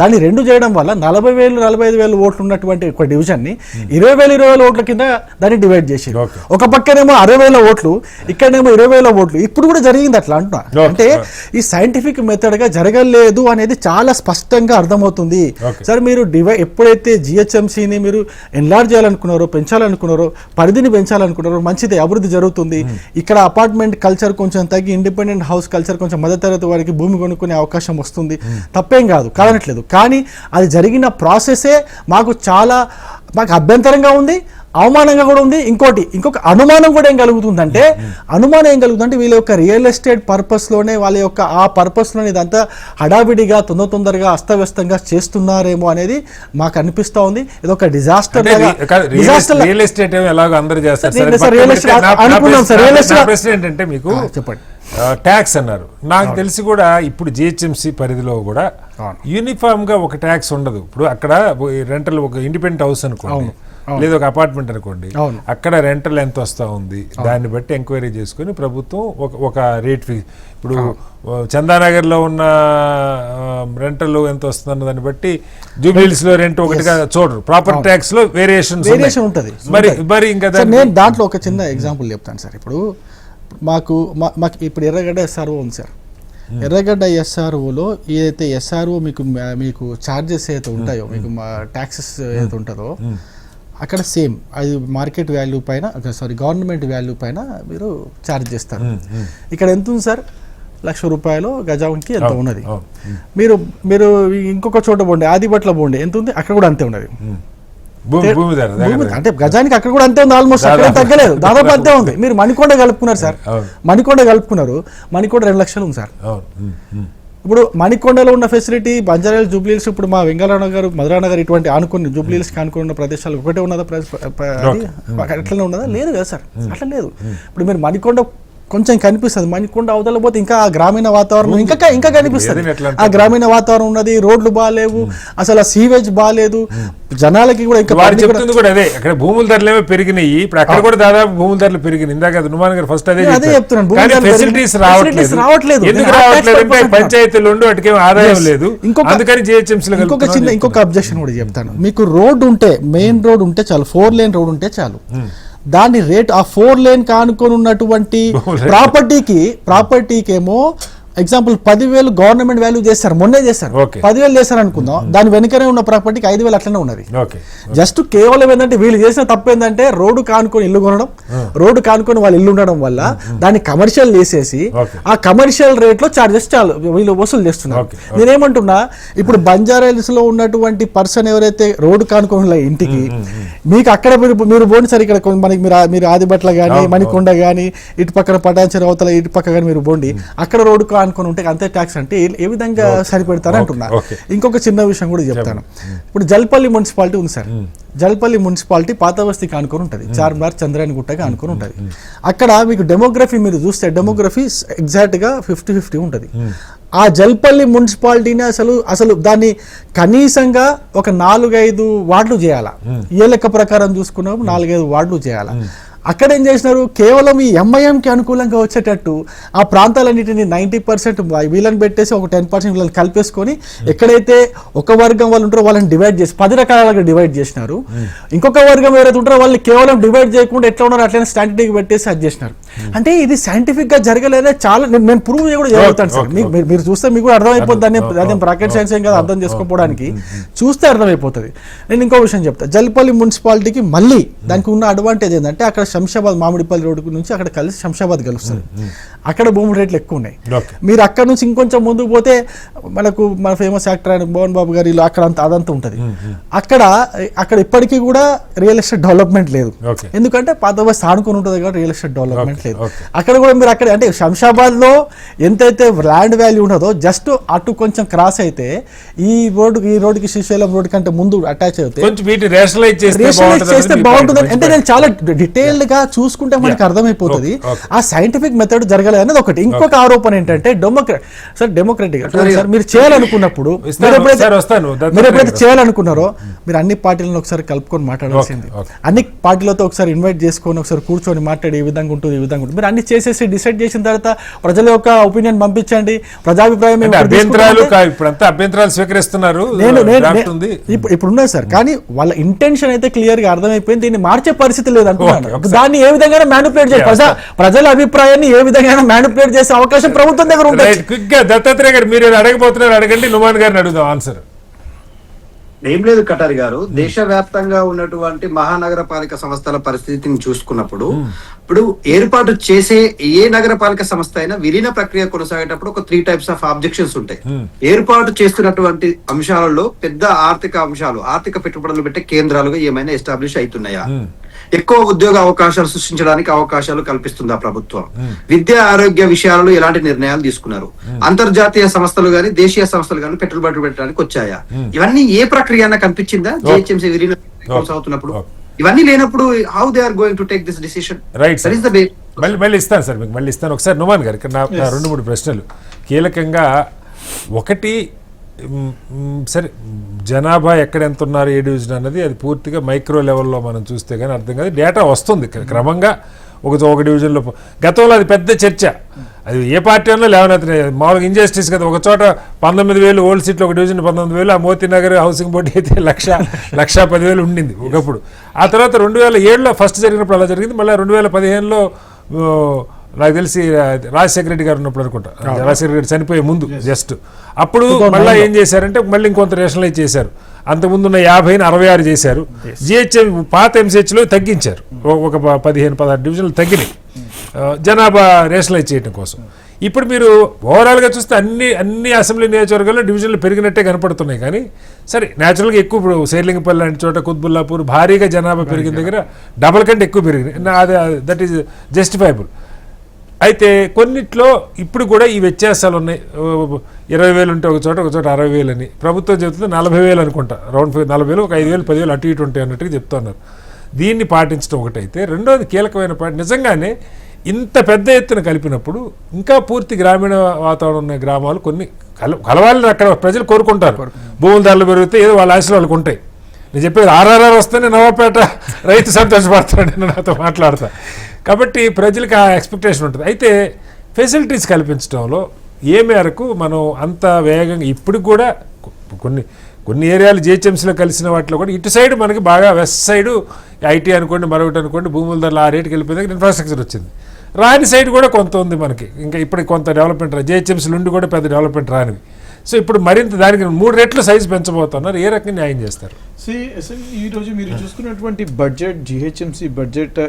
దాన్ని 2 చేయడం వల్ల 40,000-45,000 ఓట్లు ఉన్నటువంటి ఒక డివిజన్ ని 20,000 ఓట్ల కింద దాన్ని డివైడ్ చేశారు. ఒక పక్కనేమో 60,000 ఓట్లు, ఇక్కడనేమో 20,000 ఓట్లు. ఇప్పుడు కూడా జరిగింది అట్లా అంటున్నా. అంటే ఈ సైంటిఫిక్ మెథడ్ గా జరగలేదు అనేది చాలా స్పష్టంగా అర్థమవుతుంది. సార్, మీరు ఎప్పుడైతే జిహెచ్ఎంసీని మీరు ఎన్లార్జ్ చేయాలనుకున్నారో, పెంచాలనుకున్నారో, పరిధిని పెంచాలనుకున్నారో, మంచిది, అభివృద్ధి జరుగుతుంది. ఇక్కడ అపార్ట్మెంట్ కల్చర్ కొంచెం తగ్గి ఇండిపెండెంట్ హౌస్ కల్చర్, కొంచెం మధ్యతరగతి వారికి భూమి కొనుక్కునే అవకాశం వస్తుంది, తప్పేం కాదు, కాదనట్లేదు. కానీ అది జరిగిన ప్రాసెసే మాకు అభ్యంతరంగా ఉంది, అవమానంగా కూడా ఉంది. ఇంకొక అనుమానం కూడా ఏం కలుగుతుందంటే, వీళ్ళ యొక్క రియల్ ఎస్టేట్ పర్పస్లోనే, వాళ్ళ యొక్క ఆ పర్పస్లోనే ఇదంతా హడావిడిగా తొందరగా అస్తవ్యస్తంగా చేస్తున్నారేమో అనేది మాకు అనిపిస్తా ఉంది. ఇది ఒక డిజాస్టర్. రియల్ ఎస్టేట్ ఎలాగో అందరూ చేస్తారు. మీకు చెప్పండి, ట్యాక్స్ అన్నారు. నాకు తెలిసి కూడా ఇప్పుడు జిహెచ్ఎంసీ పరిధిలో కూడా యూనిఫామ్ గా ఒక ట్యాక్స్ ఉండదు. ఇప్పుడు అక్కడ రెంటల్, ఒక ఇండిపెండెంట్ హౌస్ అనుకోండి, లేదా ఒక అపార్ట్మెంట్ అనుకోండి, అక్కడ రెంటల్ ఎంత వస్తా ఉంది దాన్ని బట్టి ఎంక్వైరీ చేసుకుని ప్రభుత్వం ఒక రేట్ ఫిక్స్. ఇప్పుడు చందానగర్ లో ఉన్న రెంటల్ ఎంత వస్తుందన్న దాన్ని బట్టి జూబ్లీహిల్స్ లో రెంట్ ఒకటిగా చూడరు. ప్రాపర్ ట్యాక్స్ లో వేరియేషన్ ఉంటుంది. మరి ఇంకా నేను దాంట్లో ఒక చిన్న ఎగ్జాంపుల్ చెప్తాను సార్. ఇప్పుడు మాకు ఇప్పుడు ఎర్రగడ్డ ఎస్ఆర్ఓ ఉంది సార్. ఎర్రగడ్డ ఎస్ఆర్ఓలో ఏదైతే ఎస్ఆర్ఓ మీకు ఛార్జెస్ ఏదైతే ఉంటాయో, మీకు ట్యాక్సెస్ ఏదైతే ఉంటుందో, అక్కడ సేమ్ అది మార్కెట్ వాల్యూ పైన, గవర్నమెంట్ వాల్యూ పైన మీరు ఛార్జ్ చేస్తారు. ఇక్కడ ఎంత ఉంది సార్? ₹1,00,000 గజానికి ఎంత ఉన్నది. మీరు ఇంకొక చోట పోండి, ఆదిబట్ల పోండి, ఎంత ఉంది? అక్కడ కూడా అంతే ఉన్నది. భూమి ధర భూమి అంటే గజానికి అక్కడ కూడా అంతే ఉంది, ఆల్మోస్ట్ అక్కడ తగ్గలేదు, దాదాపు అంతే ఉంది. మీరు మణికొండ కలుపుకున్నారు సార్, మణికొండ కలుపుకున్నారు, మణికొండ 2 లక్షలు ఉంది సార్. ఇప్పుడు మణికొండలో ఉన్న ఫెసిలిటీ బంజారాహిల్స్, జూబ్లీహిల్స్, ఇప్పుడు మా వెంగళరావు మధురానగర్ ఇటువంటి ఆనుకుని జూబ్లీహిల్స్కి ఆనుకుని ఉన్న ప్రదేశాలు ఒకటే ఉన్నదా? అట్లనే ఉన్నదా? లేదు కదా సార్, అట్లా లేదు. ఇప్పుడు మీరు మణికొండ కొంచెం కనిపిస్తుంది, మణికొండ అవతల పోతే ఇంకా ఆ గ్రామీణ వాతావరణం ఇంకా కనిపిస్తుంది. ఆ గ్రామీణ వాతావరణం ఉన్నది, రోడ్లు బాగాలేవు, అసలు ఆ సీవేజ్ బాగాలేదు, జనాలకి కూడా ఇంకా చెప్తుంది కూడా అదే. అక్కడ భూముల ధరలు ఏమో పెరిగినాయి, ఇప్పుడు అక్కడ కూడా దాదాపు భూముల ధరలు పెరిగినాయి. ఇందాక నుమాన్ గారు ఫస్ట్ అదే చెప్తున్నాను, ఫెసిలిటీస్ రావట్లేదు. ఎందుకు రావట్లేదు అంటే పంచాయతీలు ఉండి వాటికి ఆదాయం లేదు, అందుకని జిహెచ్ఎంసీ. ఇంకొక అబ్జెక్షన్ కూడా చెప్తాను మీకు. రోడ్డు ఉంటే, మెయిన్ రోడ్ ఉంటే చాలు, 4 లేన్ రోడ్ ఉంటే చాలు. దాని రేట్ ఆ 4 లేన్ కానుకొని ఉన్నటువంటి ప్రాపర్టీకి ఏమో ఎగ్జాంపుల్ 10,000 గవర్నమెంట్ వాల్యూ చేస్తారు, మొన్నే చేస్తారు, 10,000 చేస్తారు అనుకుందాం. దాని వెనుకనే ఉన్న ప్రాపర్టీకి 5,000 అట్లనే ఉన్నది. జస్ట్ కేవలం ఏంటంటే వీళ్ళు చేసిన తప్పు ఏంటంటే రోడ్డు కానుకొని ఇల్లు కొనడం, రోడ్డు కానుకొని వాళ్ళు ఇల్లు ఉండడం వల్ల దాన్ని కమర్షియల్ చేసేసి ఆ కమర్షియల్ రేట్ లో చార్జెస్ చాలు వీళ్ళు వసూలు చేస్తున్నారు. నేనేమంటున్నా, ఇప్పుడు బంజారాహిల్స్ లో ఉన్నటువంటి పర్సన్ ఎవరైతే రోడ్డు కానుకొని ఇంటికి మీకు అక్కడ మీరు పోండి సార్, ఇక్కడ మనకి మీరు ఆదిబట్ల కానీ మణికొండ కానీ ఇటు పక్కన పటాన్చెరు అవతల ఇటు పక్క కానీ మీరు పోండి, అక్కడ రోడ్డు అనుకుని ఉంటే అంతే ట్యాక్స్ అంటే ఏ విధంగా సరిపెడతారు అంటున్నారు. ఇంకొక చిన్న విషయం కూడా చెప్తాను. ఇప్పుడు జల్పల్లి మున్సిపాలిటీ ఉంది సార్, జల్పల్లి మున్సిపాలిటీ పాత బస్తీకి ఆనుకొని ఉంటుంది, చార్మినార్ చంద్రాయణ గుట్టకి ఆనుకొని ఉంటుంది. అక్కడ మీకు డెమోగ్రఫీ మీరు చూస్తే డెమోగ్రఫీ ఎగ్జాక్ట్ గా 50-50 ఉంటుంది. ఆ జల్పల్లి మున్సిపాలిటీని అసలు దాన్ని కనీసంగా ఒక 4-5 వార్డులు చేయాలా, ఏ లెక్క ప్రకారం చూసుకున్నాము 4-5 వార్డులు చేయాలా. అక్కడ ఏం చేసినారు, కేవలం ఈ ఎంఐఎంకి అనుకూలంగా వచ్చేటట్టు ఆ ప్రాంతాలన్నింటినీ 90% వీళ్ళని పెట్టేసి ఒక 10% వీళ్ళని కలిపేసుకొని ఎక్కడైతే ఒక వర్గం వాళ్ళు ఉంటారో వాళ్ళని డివైడ్ చేసి 10 రకాలుగా డివైడ్ చేసినారు. ఇంకొక వర్గం ఎవరైతే ఉంటారో వాళ్ళని కేవలం డివైడ్ చేయకుండా ఎట్లా ఉన్నారో అట్లనే స్టాండర్డ్కి పెట్టేసి అది చేసినారు. అంటే ఇది సైంటిఫిక్ గా జరగలేదే, చాలా నేను ప్రూవ్ కూడా జరుగుతాను సార్. మీరు చూస్తే మీకు కూడా అర్థమైపోతుంది, అదే రాకెట్ సైన్స్ ఏం కదా అర్థం చేసుకోవడానికి, చూస్తే అర్థమైపోతుంది. నేను ఇంకో విషయం చెప్తా, జల్పల్లి మున్సిపాలిటీకి మళ్ళీ దానికి ఉన్న అడ్వాంటేజ్ ఏంటంటే అక్కడ శంషాబాద్ మామిడిపల్లి రోడ్డు నుంచి అక్కడ కలిసి శంషాబాద్ కలుస్తుంది, అక్కడ భూముల రేట్లు ఎక్కువ ఉన్నాయి. మీరు అక్కడ నుంచి ఇంకొంచెం ముందుకు పోతే మన ఫేమస్ యాక్టర్ అయిన మోహన్ బాబు గారి ఇల్లు అక్కడ అదంతా ఉంటుంది. అక్కడ ఇప్పటికీ కూడా రియల్ ఎస్టేట్ డెవలప్మెంట్ లేదు, ఎందుకంటే పాత బస్తీ ఆనుకొని ఉంటుంది కాబట్టి రియల్ ఎస్టేట్ డెవలప్మెంట్ లేదు. అక్కడ కూడా మీరు అక్కడ అంటే శంషాబాద్ లో ఎంతైతే ల్యాండ్ వాల్యూ ఉండదో జస్ట్ అటు కొంచెం క్రాస్ అయితే ఈ రోడ్డుకి శ్రీశైలం రోడ్ కంటే ముందు అటాచ్ అయితే చేస్తే బాగుంటుంది. అంటే నేను చాలా డీటెయిల్డ్ గా చూసుకుంటే మనకి అర్థమైపోతుంది ఆ సైంటిఫిక్ మెథడ్ జరగలేదు అనేది ఒకటి. ఇంకొక ఆరోపణ ఏంటంటే డెమోక్రటిక్ సార్ మీరు చేయాలనుకున్నప్పుడు మీరు ఎప్పుడైతే చేయాలనుకున్నారో మీరు అన్ని పార్టీలను ఒకసారి కలుపుకొని మాట్లాడాల్సింది, అన్ని పార్టీలతో ఒకసారి ఇన్వైట్ చేసుకొని ఒకసారి కూర్చొని మాట్లాడి ఈ విధంగా ఉంటుంది ఈ విధంగా ఉంటుంది. మీరు అన్ని చేసేసి డిసైడ్ చేసిన తర్వాత ప్రజల యొక్క ఒపీనియన్ పంపించండి, ప్రజాభిప్రాయం అభ్యంతరాలు స్వీకరిస్తున్నారు ఇప్పుడు ఉన్నాయి సార్. కానీ వాళ్ళ ఇంటెన్షన్ అయితే క్లియర్ గా అర్థమైపోయింది, దీన్ని మార్చే పరిస్థితి లేదు అనుకున్నాను. దాన్ని ఏ విధంగా మ్యానిపులేట్ చేయాలి, ప్రజల అభిప్రాయాన్ని ఏ విధంగా మ్యానిపులేట్ చేసే అవకాశం ప్రభుత్వం దగ్గర ఉంటుంది. క్విక్ గా దత్తాత్రేయ గారు మీరు అడగబోతున్నారు, అడగండి. నుమాన్ గారిని అడుగుదాం ఆన్సర్. ఏం లేదు కటారి గారు, దేశవ్యాప్తంగా ఉన్నటువంటి మహానగరపాలిక సంస్థల పరిస్థితిని చూసుకున్నప్పుడు ఇప్పుడు ఏర్పాటు చేసే ఏ నగరపాలిక సంస్థ అయినా విలీన ప్రక్రియ కొనసాగేటప్పుడు ఒక 3 types ఆఫ్ ఆబ్జెక్షన్స్ ఉంటాయి. ఏర్పాటు చేస్తున్నటువంటి అంశాలలో పెద్ద ఆర్థిక అంశాలు, ఆర్థిక పెట్టుబడులు పెట్టే కేంద్రాలుగా ఏమైనా ఎస్టాబ్లిష్ అవుతున్నాయా, ఎక్కువ ఉద్యోగ అవకాశాలు సృష్టించడానికి అవకాశాలు కల్పిస్తుందా ప్రభుత్వం, విద్యా ఆరోగ్య విషయాలలో ఎలాంటి నిర్ణయాలు తీసుకున్నారు, అంతర్జాతీయ సంస్థలు గాని దేశీయ సంస్థలు గాని పెట్టుబడులు పెట్టడానికి వచ్చాయా, ఇవన్నీ ఏ ప్రక్రియ కనిపించిందా జిహెచ్ఎంసీ విలీన కొనసాగుతున్నప్పుడు? ఇవన్నీ లేనప్పుడు how they are going to take this decision? Right sir, మళ్ళీ ఇస్తాను సార్ మీకు, మళ్ళీ ఇస్తాను. ఒకసారి నుమాన్ గారు ఇక్కడ నా 2-3 ప్రశ్నలు కీలకంగా. ఒకటి, సరే జనాభా ఎక్కడ ఎంత ఉన్నారు ఏ డివిజన్ అన్నది అది పూర్తిగా మైక్రో లెవెల్లో మనం చూస్తే కానీ అర్థం కాదు. డేటా వస్తుంది క్రమంగా ఒక డివిజన్లో. గతంలో అది పెద్ద చర్చ, అది ఏ పార్టీ అన్నా లేవనెత్తినాయి. మామూలుగా ఇంజస్టిస్ కదా, ఒక చోట 19,000 ఓల్డ్ సీట్లు, ఒక డివిజన్ 19,000, ఆ మోతీనగర్ హౌసింగ్ బోర్డు అయితే 1,10,000 ఉండింది ఒకప్పుడు. ఆ తర్వాత 2007లో ఫస్ట్ జరిగినప్పుడు అలా జరిగింది. మళ్ళీ 2015లో నాకు తెలిసి రాజశేఖర రెడ్డి గారు ఉన్నప్పుడు అనుకుంటా, రాజశేఖర రెడ్డి చనిపోయే ముందు జస్ట్ అప్పుడు మళ్ళీ ఏం చేశారంటే మళ్ళీ ఇంకొంత రేషనలైజ్ చేశారు. అంతకుముందు ఉన్న 50ని 66 చేశారు. జిహెచ్ఎం పాత ఎంసీహెచ్లో తగ్గించారు, ఒక 15-16 డివిజన్లు తగ్గినాయి. జనాభా రేషనలైజ్ చేయడం కోసం. ఇప్పుడు మీరు ఓవరాల్గా చూస్తే అన్ని అసెంబ్లీ నియోజకవర్గాల్లో డివిజన్లు పెరిగినట్టే కనపడుతున్నాయి. కానీ సరే న్యాచురల్గా ఎక్కువ ఇప్పుడు శేర్లింగపల్లి లాంటి చోట, కుత్బుల్లాపూర్ భారీగా జనాభా పెరిగిన దగ్గర డబల్ కంటే ఎక్కువ పెరిగింది. That is justifiable. అయితే కొన్నిట్లో ఇప్పుడు కూడా ఈ వ్యత్యాసాలు ఉన్నాయి. 20,000 ఉంటే ఒక చోట 60,000 అని ప్రభుత్వం చెబుతుంది. 40,000 అనుకుంటా, రౌండ్ 40,000, ఒక 5,000 10,000 అటు ఇటు ఉంటాయి అన్నట్టుగా చెప్తున్నారు. దీన్ని పాటించడం ఒకటైతే, రెండోది కీలకమైన పాయింట్, నిజంగానే ఇంత పెద్ద ఎత్తున కలిపినప్పుడు ఇంకా పూర్తి గ్రామీణ వాతావరణం ఉన్న గ్రామాలు కొన్ని కలవాలని అక్కడ ప్రజలు కోరుకుంటారు. భూముల ధరలు పెరిగితే ఏదో వాళ్ళ ఆశలు వాళ్ళకు ఉంటాయి. నేను చెప్పేది ఆర్ఆర్ఆర్ వస్తేనే నవాపేట రైతు సంతోషపడతాడు, నేను నాతో మాట్లాడతా. కాబట్టి ప్రజలకు ఆ ఎక్స్పెక్టేషన్ ఉంటుంది. అయితే ఫెసిలిటీస్ కల్పించడంలో ఏ మేరకు మనం అంత వేగంగా ఇప్పుడు కూడా కొన్ని ఏరియాలు జిహెచ్ఎంసీలో కలిసిన వాటిలో కూడా ఇటు సైడ్ మనకి బాగా వెస్ట్ సైడు ఐటీ అనుకోండి, మరొకటి అనుకోండి, భూముల ధరలు ఆ రేటుకి వెళ్ళిపోయింది, ఇన్ఫ్రాస్ట్రక్చర్ వచ్చింది. రాని సైడ్ కూడా కొంత ఉంది మనకి, ఇంకా ఇప్పుడు కొంత డెవలప్మెంట్ జిహెచ్ఎంసీ నుండి కూడా పెద్ద డెవలప్మెంట్ రానివి. సో ఇప్పుడు మరింత దానికి 3 రెట్లు సైజు పెంచబోతున్నారు. ఏ రకంగా న్యాయం చేస్తారు? ఈరోజు మీరు చూసుకున్నటువంటి బడ్జెట్, జిహెచ్ఎంసీ బడ్జెట్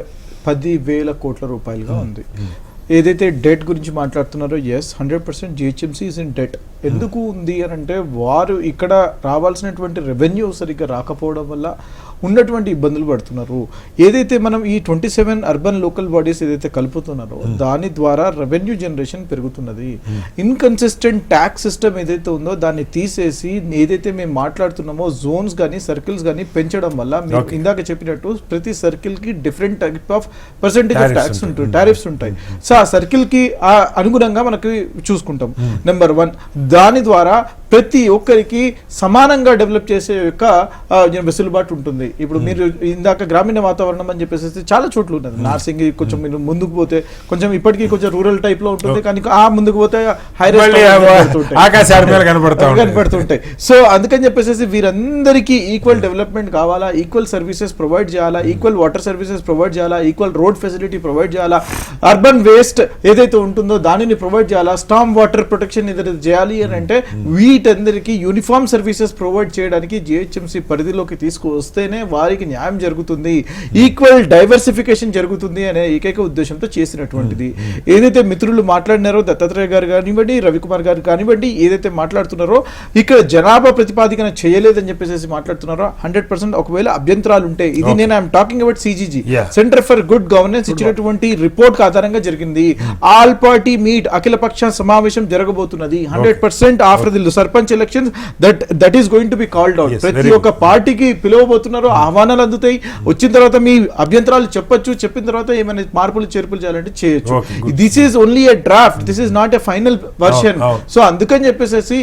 10,000 కోట్ల రూపాయలుగా ఉంది. ఏదైతే డెట్ గురించి మాట్లాడుతున్నారో, 100% జిహెచ్ఎంసీ ఇస్ ఇన్ డెట్. ఎందుకు ఉంది అని అంటే, వారు ఇక్కడ రావాల్సినటువంటి రెవెన్యూ సరిగ్గా రాకపోవడం వల్ల ఉన్నటువంటి ఇబ్బందులు పడుతున్నారు. ఏదైతే మనం ఈ 27 అర్బన్ లోకల్ బాడీస్ ఏదైతే కలుపుతున్నారో దాని ద్వారా రెవెన్యూ జనరేషన్ పెరుగుతున్నది. ఇన్కన్సిస్టెంట్ ట్యాక్స్ సిస్టమ్ ఏదైతే ఉందో దాన్ని తీసేసి ఏదైతే మేము మాట్లాడుతున్నామో జోన్స్ కానీ సర్కిల్స్ కానీ పెంచడం వల్ల, మేము ఇందాక చెప్పినట్టు ప్రతి సర్కిల్ కి different type of percentage of tax ఉంటుంది, టారిఫ్స్ ఉంటాయి. సో ఆ సర్కిల్ కి అనుగుణంగా మనకి చూసుకుంటాం. నెంబర్ 1, దాని ద్వారా ప్రతి ఒక్కరికి సమానంగా డెవలప్ చేసే యొక్క వెసులుబాటు ఉంటుంది. ఇప్పుడు మీరు ఇందాక గ్రామీణ వాతావరణం అని చెప్పేసి చాలా చోట్ల ఉంటుంది. నార్సింగ్ కొంచెం మీరు ముందుకు పోతే కొంచెం ఇప్పటికీ కొంచెం రూరల్ టైప్ లో ఉంటుంది, కానీ ఆ ముందుకు పోతే కనపడుతుంటాయి. సో అందుకని చెప్పేసి వీరందరికీ ఈక్వల్ డెవలప్మెంట్ కావాలా, ఈక్వల్ సర్వీసెస్ ప్రొవైడ్ చేయాలా, ఈక్వల్ వాటర్ సర్వీసెస్ ప్రొవైడ్ చేయాలా, ఈక్వల్ రోడ్ ఫెసిలిటీ ప్రొవైడ్ చేయాలా, అర్బన్ వేస్ట్ ఏదైతే ఉంటుందో దానిని ప్రొవైడ్ చేయాలా, స్టామ్ వాటర్ ప్రొటెక్షన్ ఏదైతే చేయాలి అని అంటే వీటందరికీ యూనిఫామ్ సర్వీసెస్ ప్రొవైడ్ చేయడానికి జిహెచ్ఎంసీ పరిధిలోకి తీసుకువస్తేనే వారికి న్యాయం జరుగుతుంది, ఈక్వల్ డైవర్సిఫికేషన్ జరుగుతుంది అనే ఏకైక ఉద్దేశంతో చేసినటువంటిది. ఏదైతే మిత్రులు మాట్లాడినారో, దత్తాత్రేయ గారు కానివ్వండి, రవికుమార్ గారు కానివ్వండి, ఏదైతే మాట్లాడుతున్నారో ఇక్కడ జనాభా ప్రతిపాదికన చేయలేదని చెప్పేసి మాట్లాడుతున్నారో, 100% ఒకవేళ అభ్యంతరాలు ఉంటే, ఇది నేను I'm talking about CGG, centre for good governance ఇచ్చినటువంటి రిపోర్ట్ ఆధారంగా జరిగింది. ఆల్ పార్టీ మీట్, అఖిలపక్ష సమావేశం జరగబోతున్నది 100% after the sarpanch elections. That is going to be called out. ప్రతి ఒక్క పార్టీకి పిలువబోతున్నారు, ఆహ్వానాలు అందుతాయి. వచ్చిన తర్వాత మీ అభ్యంతరాలు చెప్పొచ్చు, చెప్పిన తర్వాత ఏమైనా మార్పులు చేర్పులు చేయాలంటే చేయొచ్చు. This is only a draft, this is not a final version. So అందుకని చెప్పేసి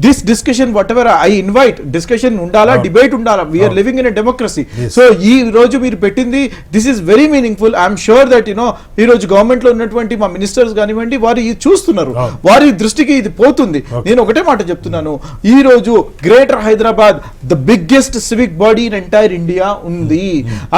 this discussion whatever I invite, discussion ఉండాలా, డిబేట్ ఉండాలా. We are living in a democracy. So ఈ రోజు మీరు పెట్టింది this is very meaningful. I'm sure that ఈ రోజు గవర్నమెంట్ లో ఉన్నటువంటి మా మినిస్టర్స్ కానివ్వండి, వారు ఇది చూస్తున్నారు, వారి దృష్టికి ఇది పోతుంది. నేను ఒకటే మాట చెప్తున్నాను, ఈ రోజు greater Hyderabad the biggest civic body in entire India ఉంది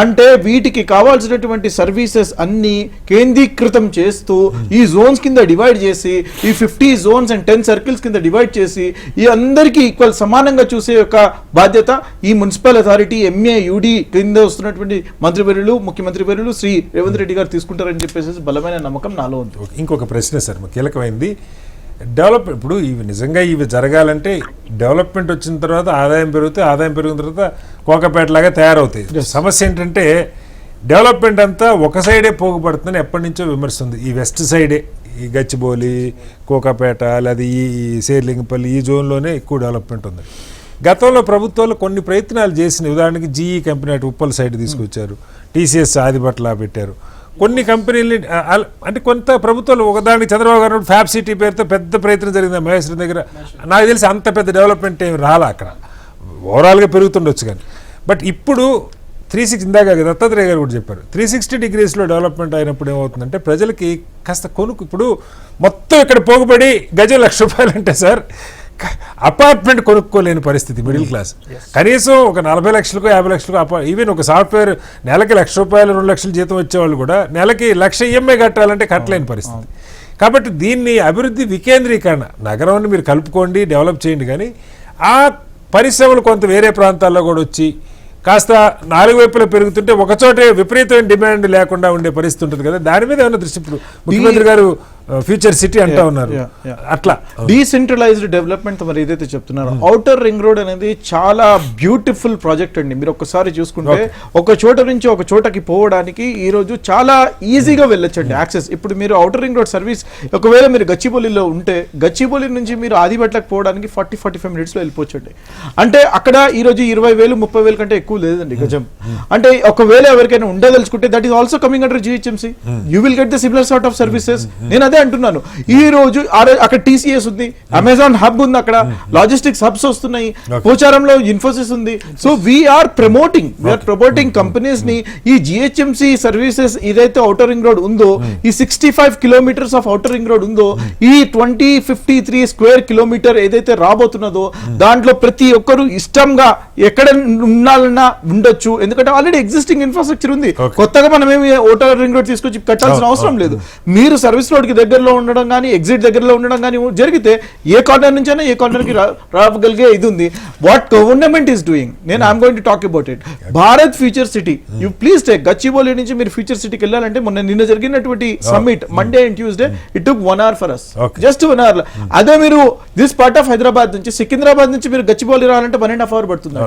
అంటే, వీటికి కావాల్సినటువంటి సర్వీసెస్ అన్ని కేంద్రీకృతం చేస్తూ ఈ జోన్స్ కింద డివైడ్ చేసి, ఈ 50 జోన్స్ అండ్ 10 సర్కిల్స్ కింద డివైడ్ చేసి ఈ అందరికీ ఈక్వల్ సమానంగా చూసే యొక్క బాధ్యత ఈ మున్సిపల్ అథారిటీ MAUD కింద వస్తున్నటువంటి మంత్రివర్యులు, ముఖ్యమంత్రి వర్యులు శ్రీ రేవంత్ రెడ్డి గారు తీసుకుంటారని చెప్పేసి బలమైన నమ్మకం నాలో ఉంది. ఇంకొక ప్రశ్న సార్, కీలకమైంది ఇప్పుడు నిజంగా ఇవి జరగాలంటే డెవలప్మెంట్ వచ్చిన తర్వాత ఆదాయం పెరిగితే, ఆదాయం పెరిగిన తర్వాత కోకపేటలాగా తయారవుతాయి. సమస్య ఏంటంటే డెవలప్మెంట్ అంతా ఒక సైడే పోగుపడుతుందని ఎప్పటి నుంచో విమర్శిస్తుంది. ఈ వెస్ట్ సైడే, ఈ గచ్చిబౌలి, కోకాపేట, లేదా ఈ శేర్లింగపల్లి ఈ జోన్లోనే ఎక్కువ డెవలప్మెంట్ ఉంది. గతంలో ప్రభుత్వాలు కొన్ని ప్రయత్నాలు చేసిన, ఉదాహరణకి GE కంపెనీ అటు ఉప్పల్ సైడ్ తీసుకొచ్చారు, TCS ఆదిబట్లా పెట్టారు. కొన్ని కంపెనీలు అంటే కొంత ప్రభుత్వాలు ఒకదానికి చంద్రబాబు గారు ఫ్యాబ్ సిటీ పేరుతో పెద్ద ప్రయత్నం జరిగింది మహేశ్వరం దగ్గర. నాకు తెలిసి అంత పెద్ద డెవలప్మెంట్ ఏమి రాలా అక్కడ, ఓవరాల్గా పెరుగుతుండొచ్చు. కానీ బట్ ఇప్పుడు 360 ఇందాక దత్తాత్రేయ గారు కూడా చెప్పారు, 360 డిగ్రీస్లో డెవలప్మెంట్ అయినప్పుడు ఏమవుతుందంటే ప్రజలకి కాస్త ఇప్పుడు మొత్తం ఇక్కడ పోగుబడి గజం ₹1,00,000 అంటే సార్ అపార్ట్మెంట్ కొనుక్కోలేని పరిస్థితి మిడిల్ క్లాస్. కనీసం ఒక 40 లక్షలకు 50 లక్షలకు ఈవెన్ ఒక సాఫ్ట్వేర్ నెలకి ₹1,00,000 2 లక్షల జీతం వచ్చేవాళ్ళు కూడా నెలకి 1,00,000 EMI కట్టాలంటే కట్టలేని పరిస్థితి. కాబట్టి దీన్ని అభివృద్ధి వికేంద్రీకరణ, నగరాన్ని మీరు కలుపుకోండి, డెవలప్ చేయండి, కానీ ఆ పరిశ్రమలు కొంత వేరే ప్రాంతాల్లో కూడా వచ్చి కాస్త నాలుగు వైపులా పెరుగుతుంటే ఒకచోటే విపరీతమైన డిమాండ్ లేకుండా ఉండే పరిస్థితి ఉంటుంది కదా, దాని మీద ఏమైనా దృష్టి ఇప్పుడు ముఖ్యమంత్రి గారు ఫ్యూచర్ సిటీ అంటా ఉన్నారు, అట్లా డీసెంట్రలైజ్డ్ డెవలప్మెంట్ మరి ఏదైతే చెప్తున్నారో ఔటర్ రింగ్ రోడ్ అనేది చాలా బ్యూటిఫుల్ ప్రాజెక్ట్ అండి. మీరు ఒక్కసారి చూసుకుంటే ఒక చోట నుంచి ఒక చోటకి పోవడానికి ఈ రోజు చాలా ఈజీగా వెళ్ళొచ్చండి యాక్సెస్. ఇప్పుడు మీరు ఔటర్ రింగ్ రోడ్ సర్వీస్ ఒకవేళ మీరు గచ్చిబౌలిలో ఉంటే గచ్చిబౌలి నుంచి మీరు ఆదిబట్లకు పోవడానికి 40-45 మినిట్స్లో వెళ్ళిపోవచ్చండి. అంటే అక్కడ ఈ రోజు 20,000-30,000 కంటే ఎక్కువ లేదండి గజం. అంటే ఒకవేళ ఎవరికైనా ఉండదలుచుకుంటే that is also coming under GHMC, you will get the similar sort of services. నేను అదే అంటున్నాను, ఈ రోజు అక్కడ టీసీఎస్ ఉంది, అమెజాన్ హబ్ ఉంది, అక్కడ లాజిస్టిక్స్ హబ్స్ వస్తున్నాయి, పోచారంలో ఇన్ఫోసిస్ ఉంది. సో వీఆర్ ప్రమోటింగ్ కంపెనీస్ ని. ఈ జిహెచ్ఎంసీ సర్వీసెస్ ఏదైతే ఔటర్ రింగ్ రోడ్ ఉందో, ఈ 65 kilometres of outer ring road ఉందో, ఈ 2053 స్క్వేర్ కిలోమీటర్ ఏదైతే రాబోతున్నదో దాంట్లో ప్రతి ఒక్కరు ఇష్టంగా ఎక్కడ ఉండాలన్నా ఉండొచ్చు. ఎందుకంటే ఆల్రెడీ ఎగ్జిస్టింగ్ ఇన్ఫ్రాస్ట్రక్చర్ ఉంది, కొత్తగా మనం ఏమి ఔటర్ రింగ్ రోడ్ తీసుకొచ్చి కట్టాల్సిన అవసరం లేదు. మీరు సర్వీస్ రోడ్ కి దగ్గరలో ఉండడం కానీ ఎగ్జిట్ దగ్గరలో ఉండడం కానీ జరిగితే ఏ కార్నర్ నుంచి అయినా ఏ కార్నర్ కి రాగలిగే ఇది ఉంది. వాట్ గవర్నమెంట్ ఈస్ డూయింగ్, నేను I'm going to talk about it. Bharat future city, you please take Gachibowli నుంచి మీరు ఫ్యూచర్ సిటీకి వెళ్ళాలంటే నిన్న జరిగినటువంటి summit Monday and Tuesday it took 1 hour for us, just 1 hour. అదే మీరు దిస్ పార్ట్ ఆఫ్ హైదరాబాద్ నుంచి సికింద్రాబాద్ నుంచి మీరు గచ్చిబౌలి రావాలంటే 1.5 hours పడుతుంది.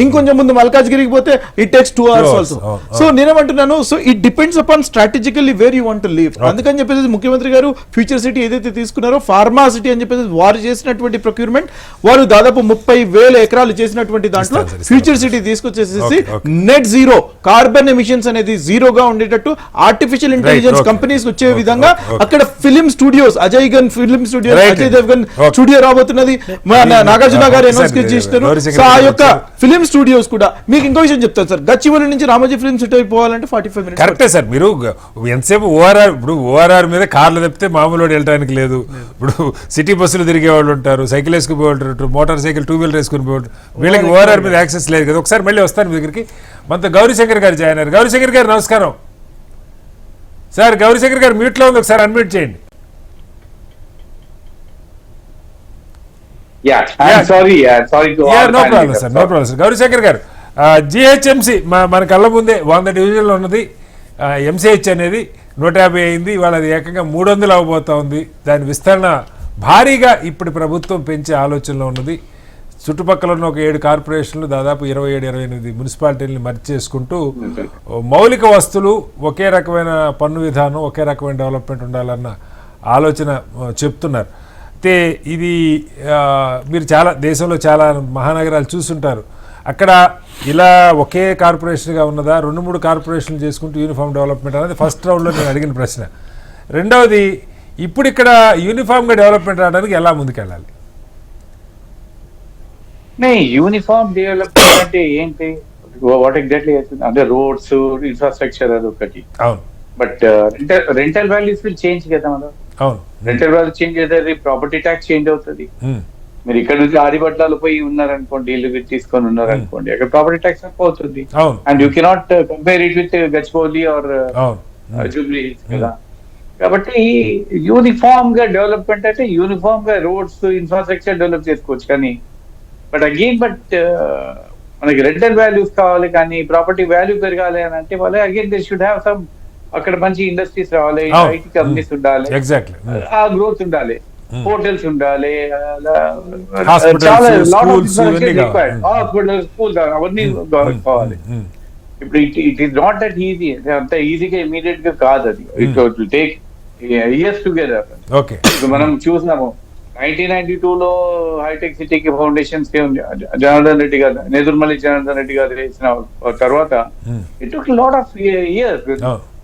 ఇంకొంచెం ముందు మల్కాజ్గిరికి పోతే it takes 2 hours also. So నేనేమంటున్నాను, so it depends upon strategically where you want to live. అందుకని చెప్పేసి ముఖ్యమంత్రి గారు ఫ్యూచర్ సిటీ ఏదైతే తీసుకున్నారో ఫార్మా సిటీ అని చెప్పేసి వారు చేసినటువంటి ప్రొక్యూర్మెంట్, వారు దాదాపు 30,000 ఎకరాలు చేసినటువంటి దాంట్లో ఫ్యూచర్ సిటీ తీసుకొచ్చేసేసి నెట్ జీరో కార్బన్ ఎమిషన్స్ అనేది జీరోగా ఉండేటట్టు ఆర్టిఫిషియల్ ఇంటెలిజెన్స్ కంపెనీస్ వచ్చే విధంగా అక్కడ ఫిలిం స్టూడియోస్, అజయ్ గన్ film studio, Ajay Devgan studio రాబోతున్నది, నాగార్జున గారు అనౌన్స్ చేస్తున్నారు. సో ఆ యొక్క ఫిలిం స్టూడియోస్ కూడా. మీకు ఇంకో విషయం చెప్తాను సార్, గచ్చిబౌలి నుంచి రామోజీ ఫిలిం సిటీ పోవాలంటే 45 minutes. కరెక్టే సార్. మీరు ఎంతసేపు ఓఆర్ఆర్, ఇప్పుడు ఓఆర్ఆర్ మీద కార్లు తప్పితే మామూలు వెళ్ళడానికి లేదు. ఇప్పుడు సిటీ బస్సులు తిరిగే వాళ్ళు ఉంటారు, సైకిల్ వేసుకుని పోతుంటారు, మోటార్ సైకిల్ 2-wheeler వేసుకుని పోతారు, వీళ్ళకి ఓఆర్ఆర్ మీద యాక్సెస్ లేదు కదా. ఒకసారి మళ్ళీ వస్తాను మీ దగ్గరికి. మనతో గౌరీశంకర్ గారు జాయిన్ అయ్యారు. గౌరీశంకర్ గారు నమస్కారం సార్. గౌరీశంకర్ గారు మ్యూట్లో ఉంది, ఒకసారి అన్మ్యూట్ చేయండి. No problem sir. గౌరీశంకర్ గారు, జిహెచ్ఎంసీ మన కళ్ళ ముందే 100 డివిజన్లో ఉన్నది. ఎంసీహెచ్ అనేది 150 అయింది, ఇవాళ అది ఏకంగా 300 అవ్వబోతా ఉంది. దాని విస్తరణ భారీగా ఇప్పుడు ప్రభుత్వం పెంచే ఆలోచనలో ఉన్నది. చుట్టుపక్కల ఉన్న ఒక 7 కార్పొరేషన్లు, దాదాపు 27-28 మున్సిపాలిటీలను మర్చి చేసుకుంటూ మౌలిక వస్తువులు, ఒకే రకమైన పన్ను విధానం, ఒకే రకమైన డెవలప్మెంట్ ఉండాలన్న ఆలోచన చెప్తున్నారు. అయితే ఇది మీరు చాలా దేశంలో చాలా మహానగరాలు చూస్తుంటారు. అక్కడ ఇలా ఒకే కార్పొరేషన్గా ఉన్నదా, 2-3 కార్పొరేషన్లు చేసుకుంటూ యూనిఫామ్ డెవలప్మెంట్ అనేది ఫస్ట్ రౌండ్లో నేను అడిగిన ప్రశ్న. రెండవది, ఇప్పుడు ఇక్కడ యూనిఫామ్గా డెవలప్మెంట్ రావడానికి ఎలా ముందుకెళ్ళాలి? యూనిఫామ్ డెవలప్మెంట్ అంటే ఏంటి, వాట్ ఎగ్జాక్ట్లీ అంటే రోడ్స్, ఇన్ఫ్రాస్ట్రక్చర్ అది ఒకటి. అవును, but rental values will change కదా మనం. అవును, రెంటల్ వాల్యూ చేంజ్ అవుతుంది, ప్రాపర్టీ ట్యాక్స్ చేంజ్ అవుతుంది. మీరు ఇక్కడ నుంచి ఆదిబట్లలో పోయి ఉన్నారనుకోండి, ఇల్లు తీసుకొని ఉన్నారనుకోండి, అక్కడ ప్రాపర్టీ ట్యాక్స్ అవుతుంది. And you cannot compare it with Gachibowli or Jubilee కదా. కాబట్టి యూనిఫామ్ గా డెవలప్మెంట్ అంటే యూనిఫామ్ గా రోడ్స్, ఇన్ఫ్రాస్ట్రక్చర్ డెవలప్ చేసుకోవచ్చు. కానీ మనకి రెంటల్ వాల్యూస్ కావాలి, కానీ ప్రాపర్టీ వాల్యూ పెరగాలి అని అంటే వాళ్ళు again they should have some, అక్కడ మంచి ఇండస్ట్రీస్ రావాలి, ఐటీ కంపెనీస్ ఉండాలి, ఆ గ్రోత్ ఉండాలి, హోటల్స్ ఉండాలి, హాస్పిటల్స్, స్కూల్స్ అవన్నీ కావాలి. ఇప్పుడు it is not that easy, అంత ఈజీగా ఇమీడియట్ గా కాదు అది. It will take years together. మనం చూసినాము 1992లో హైటెక్ సిటీకి ఫౌండేషన్స్ జనార్దన్ రెడ్డి గారు, నెదురుమల్లి జనార్దన్ రెడ్డి గారు వేసిన తర్వాత it took lot of years.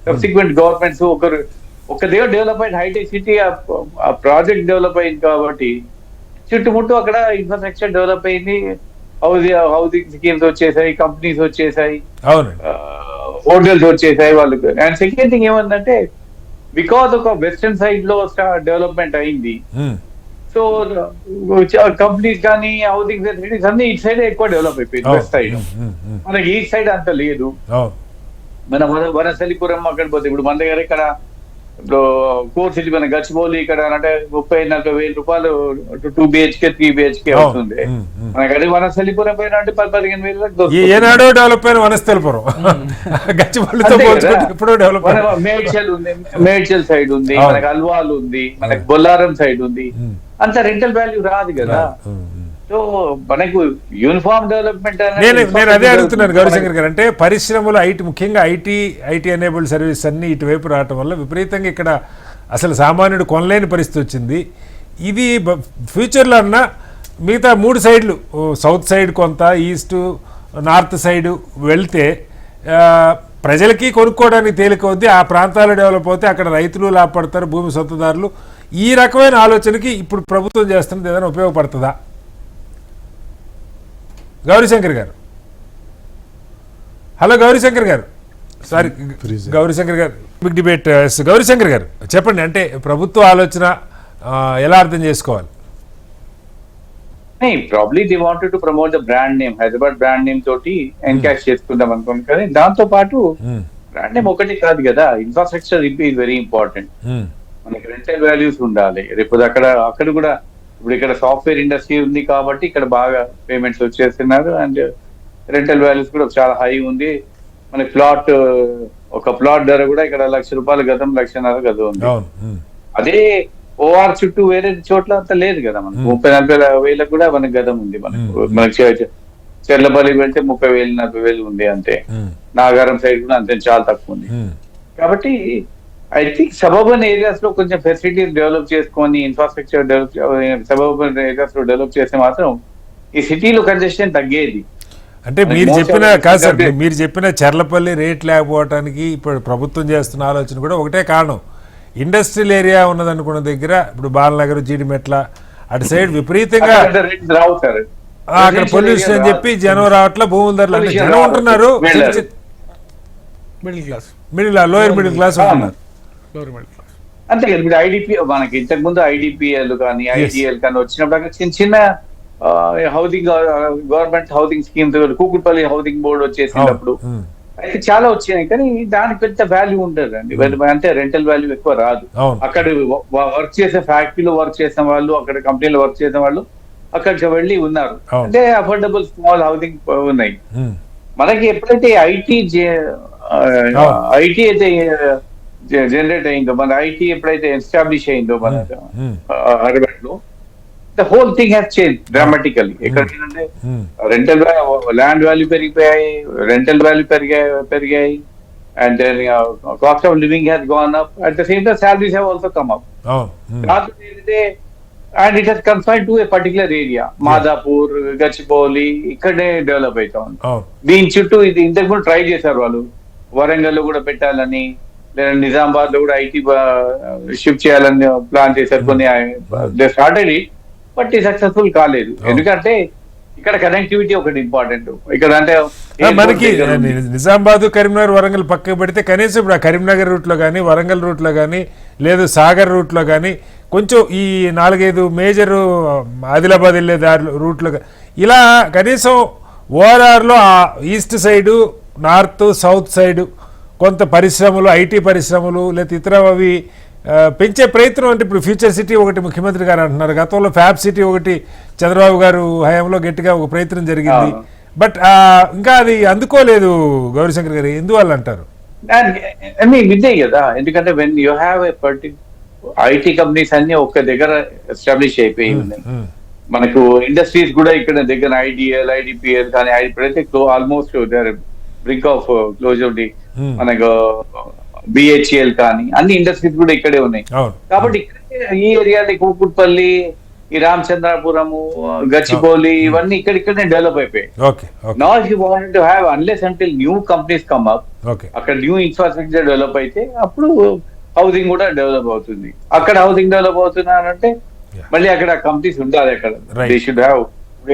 Subsequent governments ఒక దగ్గర డెవలప్ అయింది హైటెక్ సిటీ, ఆ ప్రాజెక్ట్ డెవలప్ అయింది కాబట్టి చుట్టుముట్టు అక్కడ ఇన్ఫ్రాస్ట్రక్చర్ డెవలప్ అయింది, హౌసింగ్ స్కీమ్స్ వచ్చేసాయి, కంపెనీస్ వచ్చేసాయి, హోటల్స్ వచ్చేసాయి వాళ్ళకి. అండ్ సెకండ్ థింగ్ ఏమందంటే, బికాస్ ఒక వెస్టర్న్ సైడ్ లో డెవలప్మెంట్ అయింది, సో కంపెనీస్ కానీ హౌసింగ్ ఫెసిలిటీస్ అన్ని ఇటు సైడ్ ఎక్కువ డెవలప్ అయిపోయింది. వెస్ట్ సైడ్ మనకి ఈస్ట్ సైడ్ అంత లేదు. మన వనసలిపురం అక్కడ పోతే, ఇప్పుడు మన దగ్గర ఇక్కడ ఇప్పుడు కోర్ సిటీ మన గచ్చిబౌలి ఇక్కడ అంటే 30-40 వేల రూపాయలు 2 BHK 3 BHK అవుతుంది. మనకి అది వనస్థలిపురం పైన అంటే 10-15 వేలకు దొరుకుతుంది. ఏనాడో డెవలప్ అయిన వనస్థలిపురం గచ్చిబౌలితో పోల్చుకుంటే ఇప్పుడు డెవలప్. మేడ్చల్ ఉంది, మేడ్చల్ సైడ్ ఉంది, మనకి అల్వాల్ ఉంది, మనకి బొల్లారం సైడ్ ఉంది. అంత రెంటల్ వాల్యూ రాదు కదా. సో మనకు యూనిఫామ్ డెవలప్మెంట్ నేను అదే అడుగుతున్నాను గౌరీశంకర్ గారు. అంటే పరిశ్రమలు ఐటీ, ముఖ్యంగా ఐటీ ఎనేబుల్డ్ సర్వీస్ అన్ని ఇటువైపు రావటం వల్ల విపరీతంగా ఇక్కడ అసలు సామాన్యుడు కొనలేని పరిస్థితి వచ్చింది. ఇది ఫ్యూచర్లో అన్నా మిగతా 3 సైడ్లు, సౌత్ సైడ్ కొంత, ఈస్ట్ నార్త్ సైడ్ వెళ్తే ప్రజలకి కొనుక్కోవడానికి తేలిక అవుద్ది. ఆ ప్రాంతాలు డెవలప్ అవుతే అక్కడ రైతులు లాభపడతారు, భూమి సొంతదారులు. ఈ రకమైన ఆలోచనకి ఇప్పుడు ప్రభుత్వం చేస్తున్నది ఏదైనా ఉపయోగపడుతుందా గౌరీశంకర్ గారు? హలో గౌరీశంకర్ గారు, సారీ గౌరీశంకర్ గారు, బిగ్ డిబేట్. గౌరీశంకర్ గారు చెప్పండి, అంటే ప్రభుత్వ ఆలోచన ఎలా అర్థం చేసుకోవాలి? Probably they wanted to promote the brand name, Hyderabad brand name తోటి ఎన్కాష్ చేసుకుందాం అనుకోండి. కానీ దాంతో పాటు బ్రాండ్ నేమ్ ఒకటి కాదు కదా, ఇన్ఫ్రాస్ట్రక్చర్ ఈజ్ వెరీ ఇంపార్టెంట్. మనకి రెంటల్ వాల్యూస్ ఉండాలి. రేపు అక్కడ కూడా ఇప్పుడు ఇక్కడ సాఫ్ట్వేర్ ఇండస్ట్రీ ఉంది కాబట్టి ఇక్కడ బాగా పేమెంట్స్ వచ్చేస్తున్నారు. అండ్ రెంటల్ వాల్యూస్ కూడా చాలా హై ఉంది. మనకి ఒక ప్లాట్ ధర కూడా ఇక్కడ ₹1,00,000 గతం, ₹1,50,000 గతం ఉంది. అదే ఓఆర్ చుట్టూ వేరే చోట్ల అంత లేదు కదా. మనకు 30-40 వేలకు కూడా మనకి గతం ఉంది. మనకి చెర్లపల్లి వెళ్తే 30,000-40,000 ఉంది అంతే. నాగారం సైడ్ కూడా అంతే, చాలా తక్కువ ఉంది. కాబట్టి ఐ థింక్ సబర్బన్ ఏరియాస్ లో కొంచెం ఫెసిలిటీస్ డెవలప్ చేసుకొని, ఇన్ఫ్రాస్ట్రక్చర్ సబర్బన్ ఏరియాస్ లో డెవలప్ చేస్తే మాత్రం ఈ సిటీలో కంజెషన్ తగ్గేది. అంటే మీరు చెప్పిన కాదు సార్, మీరు చెప్పిన చెర్లపల్లి రేట్ లేకపోవటానికి ఇప్పుడు ప్రభుత్వం చేస్తున్న ఆలోచన కూడా ఒకటే కారణం. ఇండస్ట్రియల్ ఏరియా ఉన్నదనుకున్న దగ్గర ఇప్పుడు బాలనగర్, జీడిమెట్ల అటు సైడ్ విపరీతంగా అక్కడ పొల్యూషన్ అని చెప్పి జనం రావట్ల, భూముల ధరలు అంటే జనం ఉంటున్నారు, లోయర్ మిడిల్ క్లాస్ ఉంటున్నారు. అంతే కదా. ఇప్పుడు ఐడిపి మనకి ఇంతకు ముందు ఐడిపిఎల్ కానీ ఐడిఎల్ కానీ వచ్చినప్పుడు చిన్న చిన్న housing, government housing schemes, Kukatpally housing board వచ్చేసినప్పుడు అయితే చాలా వచ్చినాయి. కానీ దానికి పెద్ద వాల్యూ ఉండదు అండి. అంటే రెంటల్ వాల్యూ ఎక్కువ రాదు. అక్కడ వర్క్ చేసే ఫ్యాక్టరీలో వర్క్ చేసిన వాళ్ళు, అక్కడ కంపెనీలో వర్క్ చేసిన వాళ్ళు అక్కడికి వెళ్ళి ఉన్నారు. అంటే అఫోర్డబుల్ స్మాల్ హౌసింగ్ ఉన్నాయి. మనకి ఎప్పుడైతే ఐటీ అయితే జనరేట్ అయిందో, మన ఐటీ ఎప్పుడైతే ఎస్టాబ్లిష్ అయిందో మన హైదరాబాద్ లో, the whole thing has change dramatically. ఎక్కడంటే రెంటల్ ల్యాండ్ వాల్యూ పెరిగిపోయాయి, రెంటల్ వాల్యూ పెరిగాయి, and then cost of living has gone up. At the same time salaries have also come up. And it has confined to a particular area, Madhapur, Gachibowli, ఇక్కడే develop అవుతా ఉంది. దీని చుట్టూ ఇది ఇంతకుముందు try చేశారు వాళ్ళు, వరంగల్ లో కూడా పెట్టాలని, లేదా నిజామాబాద్ లో కూడా ఐటీ షిఫ్ట్ చేయాలని ప్లాన్ చేశారు. కొన్ని they started it, but successful కాలేదు. ఎందుకంటే ఇక్కడ కనెక్టివిటీ ఒకటి ఇంపార్టెంట్. ఇక్కడ అంటే మనకి నిజామాబాద్, కరీంనగర్, వరంగల్ పక్కకు పెడితే కనీసం ఇప్పుడు ఆ కరీంనగర్ రూట్ లో కానీ, వరంగల్ రూట్ లో కానీ, లేదు సాగర్ రూట్ లో కానీ, కొంచెం ఈ 4-5 మేజర్ ఆదిలాబాద్ వెళ్ళే దారి రూట్లో ఇలా కనీసం ఓఆర్ఆర్లో east side, north, south side కొంత పరిశ్రమలు, ఐటీ పరిశ్రమలు లేదా ఇతర అవి పెంచే ప్రయత్నం. అంటే ఇప్పుడు ఫ్యూచర్ సిటీ ఒకటి ముఖ్యమంత్రి గారు అంటున్నారు, గతంలో ఫ్యాబ్ సిటీ ఒకటి చంద్రబాబు గారు హయాంలో గట్టిగా ఒక ప్రయత్నం జరిగింది. బట్ ఇంకా అది అందుకోలేదు గౌరీశంకర్ గారు, ఎందువల్ల అంటారు? ఇదే కదా, ఎందుకంటే when you have a particular IT companies అన్ని ఒక్క దగ్గర ఎస్టాబ్లిష్ అయిపోయి ఉన్నాయి. మనకు ఇండస్ట్రీస్ కూడా ఇక్కడ దగ్గర ఐడిఎల్, ఐడిపిఎల్ కానీ ఇప్పుడైతే ఆల్మోస్ట్ బ్రింక్ ఆఫ్ క్లోజర్. మనకు బిహెచ్ఎల్ కానీ అన్ని ఇండస్ట్రీస్ కూడా ఇక్కడే ఉన్నాయి. కాబట్టి ఈ ఏరియాలో కూకుట్పల్లి, ఈ రామచంద్రాపురము, గచ్చిబౌలి ఇవన్నీ ఇక్కడిక్కడనే డెవలప్ అయిపోయాయి. Now if you want to have unless until new companies come up, అక్కడ న్యూ ఇన్ఫ్రాస్ట్రక్చర్ డెవలప్ అయితే అప్పుడు హౌసింగ్ కూడా డెవలప్ అవుతుంది. అక్కడ హౌసింగ్ డెవలప్ అవుతున్నారంటే మళ్ళీ అక్కడ కంపెనీస్ ఉండాలి. అక్కడ దే షుడ్ హ్యావ్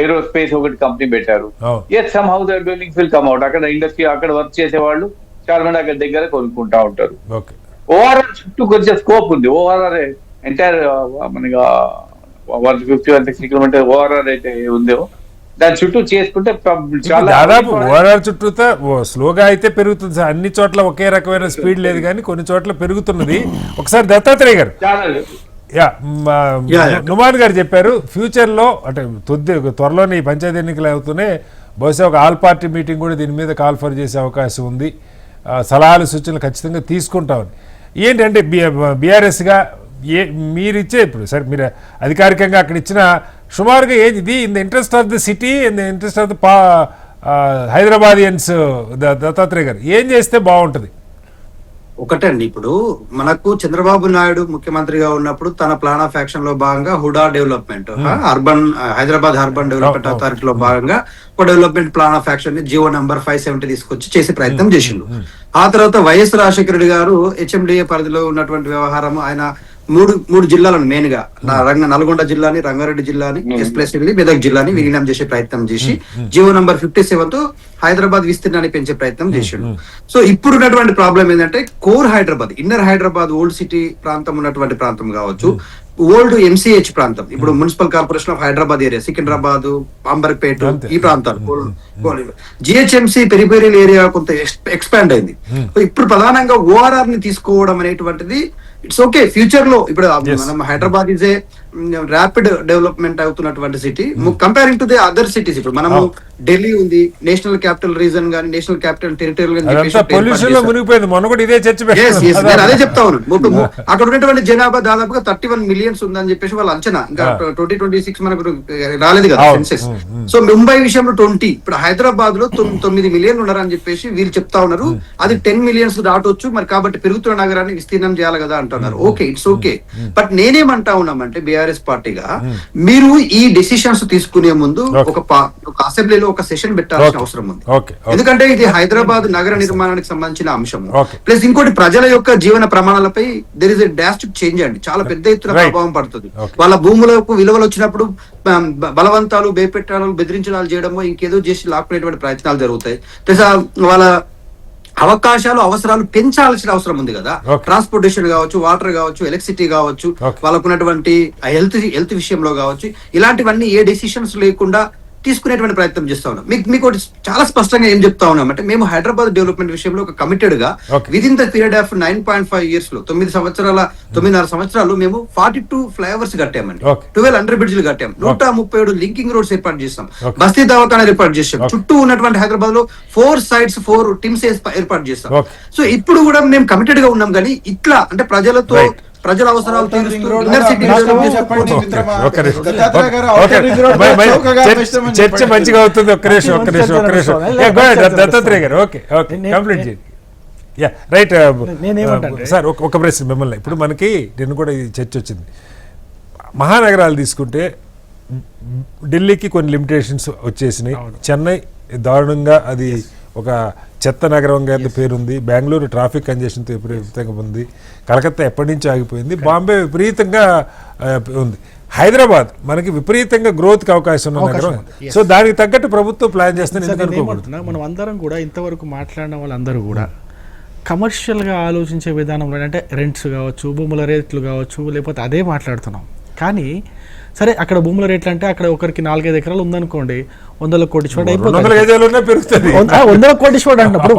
ఏరోస్పేస్ ఒకటి కంపెనీ పెట్టారు. As somehow their buildings will come out. అక్కడ ఇండస్ట్రీ, అక్కడ వర్క్ చేసే వాళ్ళు చాలా మంది అక్కడ దగ్గర కొనుక్కుంటా ఉంటారు. ఓఆర్ఆర్ చుట్టూ కొంచెం స్కోప్ ఉంది. ఓఆర్ఆర్ ఎంటైర్ మనకి 150-160 కిలోమీటర్ ఓఆర్ఆర్ అయితే ఉందో దాని చుట్టూ చేసుకుంటే చాలా దాదాపు ఓఆర్ఆర్ చుట్టూతా స్లోగా అయితే పెరుగుతుంది సార్. అన్ని చోట్ల ఒకే రకమైన స్పీడ్ లేదు కానీ కొన్ని చోట్ల పెరుగుతున్నది. ఒకసారి దత్తాత్రేయ గారు, నుమాన్ గారు చెప్పారు ఫ్యూచర్ లో అంటే త్వరలోనే ఈ పంచాయతీ ఎన్నికలు అవుతూనే బహుశా ఒక ఆల్ పార్టీ మీటింగ్ కూడా దీని మీద కాల్ఫర్ చేసే అవకాశం ఉంది, సలహాలు సూచనలు ఖచ్చితంగా తీసుకుంటామని. ఏంటంటే బీఆర్ఎస్గా మీరిచ్చే ఇప్పుడు సరే మీరు అధికారికంగా అక్కడ ఇచ్చిన సుమారుగా ఏది ఇది in the interest of the city in the interest of the Hyderabadians, Dattatreya గారు ఏం చేస్తే బాగుంటుంది? ఒకటండి, ఇప్పుడు మనకు చంద్రబాబు నాయుడు ముఖ్యమంత్రిగా ఉన్నప్పుడు తన ప్లాన్ ఆఫ్ యాక్షన్ లో భాగంగా HUDA development, urban Hyderabad urban development అథారిటీలో భాగంగా ఒక డెవలప్మెంట్ ప్లాన్ ఆఫ్ యాక్షన్ ని జియో నంబర్ 570 తీసుకొచ్చి చేసే ప్రయత్నం చేసిండు. ఆ తర్వాత వైఎస్ రాజశేఖర రెడ్డి గారు హెచ్ఎండిఏ పరిధిలో ఉన్నటువంటి వ్యవహారం ఆయన మూడు జిల్లాలను మెయిన్ గా నల్గొండ జిల్లాని, రంగారెడ్డి జిల్లాని, ఎస్ప్రెసిల్లీ మెదక్ జిల్లాని విలీనం చేసే ప్రయత్నం చేసి జియో నంబర్ 57 తో హైదరాబాద్ విస్తీర్ణాన్ని పెంచే ప్రయత్నం చేసిండు. సో ఇప్పుడున్నటువంటి ప్రాబ్లం ఏంటంటే core Hyderabad, inner Hyderabad, old city ప్రాంతం ఉన్నటువంటి ప్రాంతం కావచ్చు, ఓల్డ్ ఎంసీహెచ్ ప్రాంతం, ఇప్పుడు municipal corporation of Hyderabad area, Secunderabad, Amberpet, ఈ ప్రాంతాలు, జిహెచ్ఎంసీ పెరిఫెరియల్ ఏరియా కొంత ఎక్స్పాండ్ అయింది. ఇప్పుడు ప్రధానంగా ఓఆర్ఆర్ ని తీసుకోవడం అనేటువంటిది ఇట్స్ ఓకే. ఫ్యూచర్ లో ఇప్పుడు మనం Hyderabad is a rapid development అవుతున్నటువంటి city comparing to the other cities. ఇప్పుడు మనము ఢిల్లీ ఉంది, నేషనల్ క్యాపిటల్ రీజన్ గానీ, నేషనల్ క్యాపిటల్ టెరిటరీ అదే చెప్తా ఉన్నాను. అక్కడ ఉన్నటువంటి జనాభా దాదాపుగా 31 మిలియన్స్ ఉందని చెప్పేసి వాళ్ళ అంచనా. ఇంకా 2026 మనకు రాలేదు కదా సెన్సెస్. సో ముంబై విషయంలో 20, ఇప్పుడు హైదరాబాద్ లో 9 మిలియన్లు ఉన్నారని చెప్పేసి వీళ్ళు చెప్తా ఉన్నారు. అది 10 మిలియన్స్ దాటొచ్చు మరి, కాబట్టి పెరుగుతున్న నగరాన్ని విస్తీర్ణం చేయాలి కదా అంటున్నారు. Okay, it's okay. బట్ నేనేమంటా ఉన్నామంటే బీఆర్ఎస్ పార్టీగా మీరు ఈ డెసిషన్స్ తీసుకునే ముందు ఒక అసెంబ్లీలో ఒక సెషన్ పెట్టాల్సిన అవసరం ఉంది. ఎందుకంటే ఇది హైదరాబాద్ నగర నిర్మాణానికి సంబంధించిన అంశం. ప్లస్ ఇంకోటి ప్రజల యొక్క జీవన ప్రమాణాలపై there is a drastic change అండి, చాలా పెద్ద ఎత్తున ప్రభావం పడుతుంది. వాళ్ళ భూములకు విలువలు వచ్చినప్పుడు బలవంతాలు, బేపెట్టాలు, బెదిరించడాలు చేయడమో ఇంకేదో చేసి లాక్కునేటువంటి ప్రయత్నాలు జరుగుతాయి. ప్లస్ వాళ్ళ అవకాశాలు, అవసరాలు పెంచాల్సిన అవసరం ఉంది కదా. ట్రాన్స్పోర్టేషన్ కావచ్చు, వాటర్ కావచ్చు, ఎలక్ట్రిసిటీ కావచ్చు, వాళ్ళకున్నటువంటి హెల్త్ విషయంలో కావచ్చు, ఇలాంటివన్నీ ఏ డెసిషన్స్ లేకుండా తీసుకునేటువంటి ప్రయత్నం చేస్తా ఉన్నాం. మీకు చాలా స్పష్టంగా ఏం చెప్తా ఉన్నాం అంటే, మేము హైదరాబాద్ డెవలప్మెంట్ విషయంలో ఒక కమిటెడ్ గా with in the period of 9.5 years లో 9.5 సంవత్సరాలు మేము 42 ఫ్లైఓవర్స్ కట్టామండి, 12 అండర్ బ్రిడ్జ్లు కట్టాం, 137 లింకింగ్ రోడ్స్ ఏర్పాటు చేస్తాం, బస్తీ దవాఖానాలు ఏర్పాటు చేస్తాం, చుట్టూ ఉన్నటువంటి హైదరాబాద్ లో 4 sites 4 టీమ్స్ ఏర్పాటు చేస్తాం. సో ఇప్పుడు కూడా మేము కమిటెడ్ గా ఉన్నాం. కానీ ఇట్లా అంటే ప్రజల అవసరాలు చర్చ మంచిగా అవుతుంది. ఒక్క నిమిషం దత్తాత్రేయ గారు, ఓకే కంప్లీట్ చేయండి. రైట్ సార్, ఒక ప్రశ్న మిమ్మల్ని. ఇప్పుడు మనకి నిన్న కూడా ఈ చర్చ వచ్చింది. మహానగరాలు తీసుకుంటే ఢిల్లీకి కొన్ని లిమిటేషన్స్ వచ్చేసినాయి, చెన్నై దారుణంగా అది ఒక చెత్త నగరంగా పేరుంది, బెంగళూరు ట్రాఫిక్ కంజెషన్తో విపరీతంగా ఉంది, కలకత్తా ఎప్పటి నుంచి ఆగిపోయింది, బాంబే విపరీతంగా ఉంది, హైదరాబాద్ మనకి విపరీతంగా గ్రోత్కి అవకాశం ఉన్న నగరం. సో దానికి తగ్గట్టు ప్రభుత్వం ప్లాన్ చేస్తుంది. మనం అందరం కూడా ఇంతవరకు మాట్లాడిన వాళ్ళందరూ కూడా కమర్షియల్గా ఆలోచించే విధానంలో, అంటే రెంట్స్ కావచ్చు, భూముల రేట్లు కావచ్చు, లేకపోతే అదే మాట్లాడుతున్నాం. కానీ సరే, అక్కడ భూముల రేట్లు అంటే అక్కడ ఒకరికి 4-5 ఎకరాలు ఉందనుకోండి, 100 కోటీశ్వరుడు అయిపోతుంది. 100 కోటీశ్వరుడు అన్నప్పుడు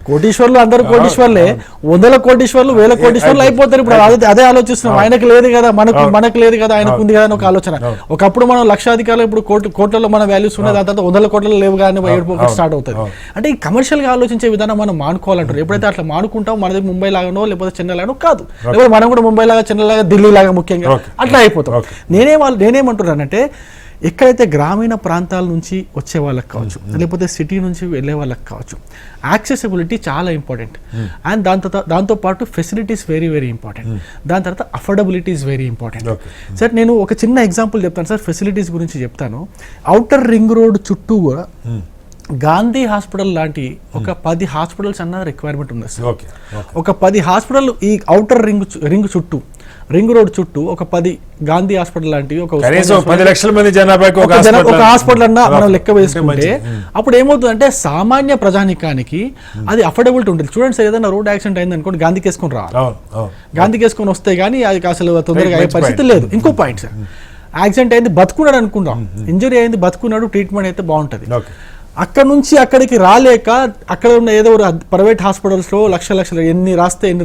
కోటీశ్వర్లు అందరూ కోటీశ్వర్లే, 100 కోటీశ్వర్లు 1000 కోటీశ్వర్లు అయిపోతారు. ఇప్పుడు అదే ఆలోచిస్తున్నాం. ఆయనకు లేదు కదా, మనకు లేదు కదా, ఆయనకు ఉంది కదా అని ఒక ఆలోచన. ఒకప్పుడు మనం లక్షాధికారులు, ఇప్పుడు కోట్లలో మన వాల్యూస్ ఉన్నాయి, దాని తర్వాత 100 కోట్లలో లేవు కానీ స్టార్ట్ అవుతుంది. అంటే ఈ కమర్షియల్ గా ఆలోచించే విధానం మనం మానుకోవాలంటారు. ఎప్పుడైతే అట్లా మానుకుంటాం, మనది ముంబై లాగానో లేకపోతే చెన్నై లాగానో కాదు, లేకపోతే మనం కూడా ముంబై లాగా, చెన్నై లాగా, ఢిల్లీ లాగా ముఖ్యంగా అట్లా అయిపోతాం. నేనేమంటున్నానంటే, ఎక్కడైతే గ్రామీణ ప్రాంతాల నుంచి వచ్చే వాళ్ళకి కావచ్చు, లేకపోతే సిటీ నుంచి వెళ్ళే వాళ్ళకి కావచ్చు, యాక్సెసిబిలిటీ చాలా ఇంపార్టెంట్. అండ్ దాంతో పాటు ఫెసిలిటీస్ వెరీ వెరీ ఇంపార్టెంట్. దాని తర్వాత affordability is very important. Sir, నేను ఒక చిన్న ఎగ్జాంపుల్ చెప్తాను సార్, ఫెసిలిటీస్ గురించి చెప్తాను. ఔటర్ రింగ్ రోడ్ చుట్టూ కూడా గాంధీ హాస్పిటల్ లాంటి ఒక 10 హాస్పిటల్స్ అన్న రిక్వైర్మెంట్ ఉంది సార్. ఒక 10 హాస్పిటల్ ఈ ఔటర్ రింగ్ చుట్టూ, రింగ్ రోడ్ చుట్టూ ఒక 10 గాంధీ హాస్పిటల్ లాంటివి, ఒక 10 లక్షల మంది జనాభాకి ఒక హాస్పిటల్ అన్నా మనం లెక్క వేసుకుంటే అప్పుడు ఏమవుతుందంటే సామాన్య ప్రజానికానికి అది అఫోర్డబిలిటీ ఉంటుంది. చూడండి సార్, ఏదైనా రోడ్ యాక్సిడెంట్ అయింది అనుకోండి, గాంధీకి వేసుకొని రావాలి, గాంధీకి వేసుకొని వస్తే గానీ అది అసలు తొందరగా అయ్యే పరిస్థితి లేదు. ఇంకో పాయింట్ సార్, యాక్సిడెంట్ అయింది బతుకున్నాడు అనుకుందాం, ఇంజరీ అయింది బతుకున్నాడు, ట్రీట్మెంట్ అయితే బాగుంటుంది. ఓకే. అక్కడ నుంచి అక్కడికి రాలేక అక్కడ ఉన్న ఏదో ప్రైవేట్ హాస్పిటల్స్ లో లక్షలు ఎన్ని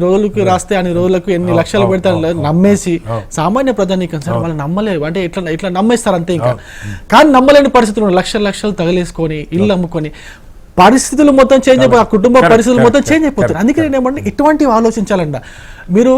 రోజులకి రాస్తే అన్ని రోజులకు ఎన్ని లక్షలు పెడతారు నమ్మేసి సామాన్య ప్రజానీకం సార్ వాళ్ళు నమ్మలేవు, అంటే ఇట్లా నమ్మేస్తారు అంతే. ఇంకా కానీ నమ్మలేని పరిస్థితులు లక్షలు తగిలేసుకొని ఇల్లు అమ్ముకొని పరిస్థితులు మొత్తం చేంజ్ అయిపోయి, ఆ కుటుంబ పరిస్థితులు మొత్తం చేంజ్ అయిపోతారు. అందుకే నేను ఏమంటే ఇటువంటివి ఆలోచించాలంట. మీరు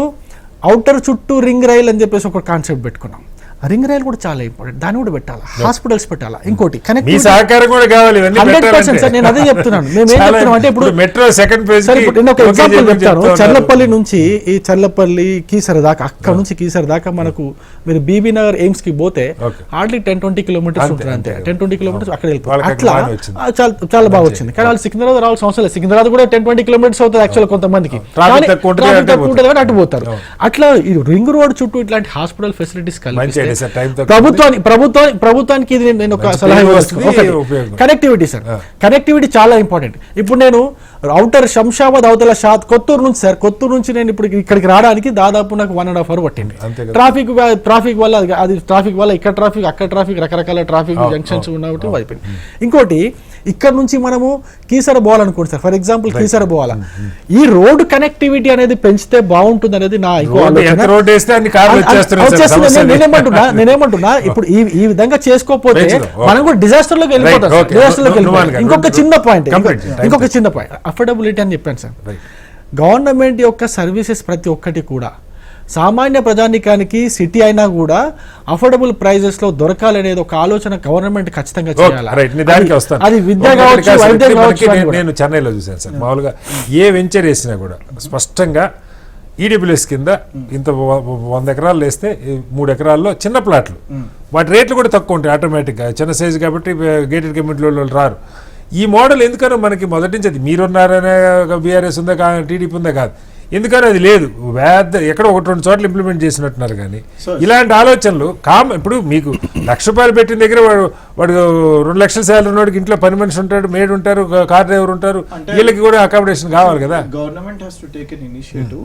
ఔటర్ చుట్టూ రింగ్ రైల్ అని చెప్పేసి ఒక కాన్సెప్ట్ పెట్టుకున్నాం. రింగ్ రైల్ కూడా చాలా ఇంపార్టెంట్, దాన్ని కూడా పెట్టాలా, హాస్పిటల్స్ పెట్టాలా. ఇంకోటి మీ సహకారం కూడా కావాలి. 100% సార్, నేను అదే చెప్తున్నాను. మేము ఏం చెప్తున్నాం అంటే ఇప్పుడు మెట్రో సెకండ్ ఫేజ్ సార్ ఇప్పుడు నేను ఒక ఎగ్జాంపుల్ చెప్తాను. చర్లపల్లి నుంచి ఈ చర్లపల్లి కీసర దాకా, అక్కడ నుంచి కీసర దాకా మనకు మీరు బీబీ నగర్ ఎయిమ్స్ కి పోతే హార్డ్లీ 10-20 కిలోమీటర్స్ ఉంటుంది అంతే. 10-20 కిలోమీటర్స్ అక్కడ వెళ్ళిపోతుంది. అట్లా చాలా బాగా వచ్చింది. కానీ వాళ్ళు సికింద్రాబాద్ రావాల్సిన అవసరం లేదు. సికింద్రాబాద్ కూడా 10-20 కిలోమీటర్స్ అవుతుంది యాక్చువల్ కొంతమందికి, అటు పోతారు. అట్లా ఈ రింగ్ రోడ్ చుట్టూ ఇట్లాంటి హాస్పిటల్ ఫెసిలిటీస్ కలిపి ప్రభుత్వానికి ఇది నేను ఒక సలహా ఇవ్వచ్చు. కనెక్టివిటీ సార్, కనెక్టివిటీ చాలా ఇంపార్టెంట్. ఇప్పుడు నేను ఔటర్ శంషాబాద్ అవతల కొత్తూరు నుంచి సార్, కొత్తూరు నుంచి నేను ఇప్పుడు ఇక్కడికి రావడానికి దాదాపు నాకు 1.5 hours పట్టింది. ట్రాఫిక్ వల్ల ఇక్కడ ట్రాఫిక్ అక్కడ ట్రాఫిక్ రకరకాల ట్రాఫిక్ జంక్షన్స్ ఉన్నట్టు అయిపోయింది. ఇంకోటి ఇక్కడ నుంచి మనము కీసర పోవాలనుకోండి సార్, ఫర్ ఎగ్జాంపుల్ కీసర పోవాలా, ఈ రోడ్డు కనెక్టివిటీ అనేది పెంచితే బాగుంటుంది అనేది నా ఇంకో నేనేమంటున్నా. ఇప్పుడు ఈ విధంగా చేసుకోకపోతే మనం కూడా డిజాస్టర్ లోకి వెళ్ళిపోతాం. ఇంకొక చిన్న పాయింట్ అఫోర్డబిలిటీ అని చెప్పాను సార్. గవర్నమెంట్ యొక్క సర్వీసెస్ ప్రతి ఒక్కటి కూడా సామాన్య ప్రజానికానికి సిటీ అయినా కూడా అఫోర్డబుల్ ప్రైజెస్ లో దొరకాలనేది ఒక ఆలోచన గవర్నమెంట్ ఖచ్చితంగా చేయాలి. అది విద్య కావచ్చు, వైద్యం కావచ్చు. నేను చెన్నైలో చూశాను సార్, మామూలుగా ఏ వెంచర్ వేసినా కూడా స్పష్టంగా ఈడబ్ల్యూఎస్ కింద ఇంత 100 ఎకరాలు వేస్తే 3 ఎకరాల్లో చిన్న ప్లాట్లు, వాటి రేట్లు కూడా తక్కువ ఉంటాయి ఆటోమేటిక్గా, చిన్న సైజు కాబట్టి గేటెడ్ కమ్యూనిటీలో రారు. ఈ మోడల్ ఎందుకనో మనకి మొదటి నుంచి అది మీరున్నారనే బీఆర్ఎస్ ఉందా టీడీపీ ఉందా కాదు, ఎందుకని అది లేదు. ఎక్కడో 1-2 చోట్ల ఇంప్లిమెంట్ చేసినట్టున్నారు. కానీ ఇలాంటి ఆలోచనలు ఇప్పుడు మీకు ₹1,00,000 పెట్టిన దగ్గర వాడు 2 లక్షల శాలరీ ఉన్నవాడికి ఇంట్లో పని మనిషి ఉంటాడు, మేడ్ ఉంటారు, కార్ డ్రైవర్ ఉంటారు, వీళ్ళకి కూడా అకామిడేషన్ కావాలి కదా. Government has to take an initiative.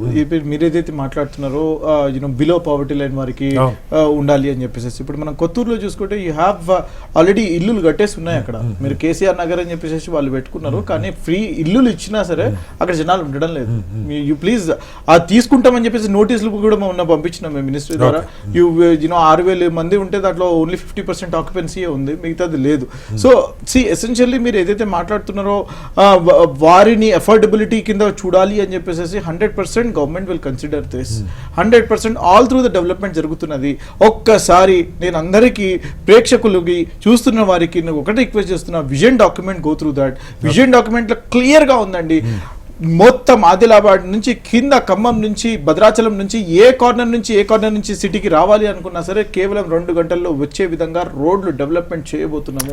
మీరు ఏదైతే మాట్లాడుతున్నారో బిలో పావర్టీ లైన్ వారికి ఉండాలి అని చెప్పేసి, ఇప్పుడు మనం కొత్తూరులో చూసుకుంటే యూ హ్యావ్ ఆల్రెడీ ఇల్లులు కట్టేసి ఉన్నాయి అక్కడ. మీరు కేసీఆర్ నగర్ అని చెప్పేసి వాళ్ళు పెట్టుకున్నారు, కానీ ఫ్రీ ఇల్లులు ఇచ్చినా సరే అక్కడ జనాలు ఉండడం లేదు. యూ ప్లీజ్ తీసుకుంటామని చెప్పేసి నోటీసులు కూడా మనం పంపించినాం మేము మినిస్ట్రీ ద్వారా. 6,000 మంది ఉంటే దాంట్లో ఓన్లీ 50% ఆక్యుపెన్సీ ఉంది, మిగతాది లేదు. సో ఎసెన్షియల్లీ మీరు ఏదైతే మాట్లాడుతున్నారో వారిని అఫోర్డబిలిటీ కింద చూడాలి అని చెప్పేసి 100% government will consider this. 100% all through the development జరుగుతున్నది. ఒక్కసారి నేను అందరికీ ప్రేక్షకులకి చూస్తున్న వారికి నేను ఒకటే రిక్వెస్ట్ చేస్తున్నా, vision document go through that. Vision document లో క్లియర్ గా ఉందండి, మొత్తం ఆదిలాబాద్ నుంచి కింద ఖమ్మం నుంచి భద్రాచలం నుంచి ఏ కార్నర్ నుంచి సిటీకి రావాలి అనుకున్నా సరే కేవలం 2 గంటల్లో వచ్చే విధంగా రోడ్లు డెవలప్మెంట్ చేయబోతున్నాము.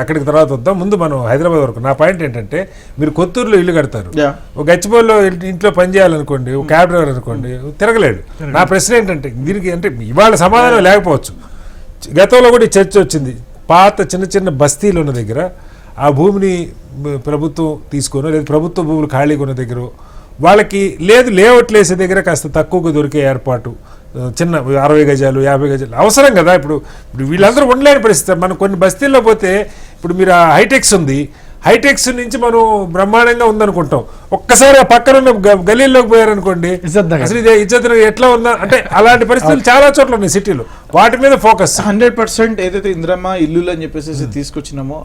అక్కడికి తర్వాత వద్దాం, ముందు మనం హైదరాబాద్ వరకు. నా పాయింట్ ఏంటంటే, మీరు కొత్తూరులో ఇల్లు కడతారు, ఒక గచ్చిబౌలిలో ఇంట్లో పని చేయాలనుకోండి, ఒక క్యాబ్ డ్రైవర్ అనుకోండి, తిరగలేడు. నా ప్రశ్న ఏంటంటే, దీనికి అంటే ఇవాళ సమాధానం లేకపోవచ్చు. గతంలో కూడా చర్చ వచ్చింది, పాత చిన్న బస్తీలు ఉన్న దగ్గర ఆ భూమిని ప్రభుత్వం తీసుకొని, లేదా ప్రభుత్వ భూములు ఖాళీగా ఉన్న దగ్గర వాళ్ళకి లేఅవుట్లు వేసే దగ్గర కాస్త తక్కువగా దొరికే ఏర్పాటు, చిన్న 60 గజాలు 50 గజాలు అవసరం కదా. ఇప్పుడు వీళ్ళందరూ ఉండలేని పరిస్థితి. మనం కొన్ని బస్తీల్లో పోతే, ఇప్పుడు మీరు హైటెక్స్ ఉంది, హైటెక్స్ నుంచి మనం బ్రహ్మాండంగా ఉందనుకుంటాం, ఒక్కసారి ఆ పక్కన ఉన్న గలీల్లోకి పోయారనుకోండి, అసలు ఇది ఇజ్జత్ ఎట్లా ఉందా అంటే అలాంటి పరిస్థితులు చాలా చోట్ల ఉన్నాయి సిటీలో. వాటి మీద ఫోకస్ 100% ఏదైతే ఇందిరమ్మ ఇల్లు అని చెప్పేసి తీసుకొచ్చినామో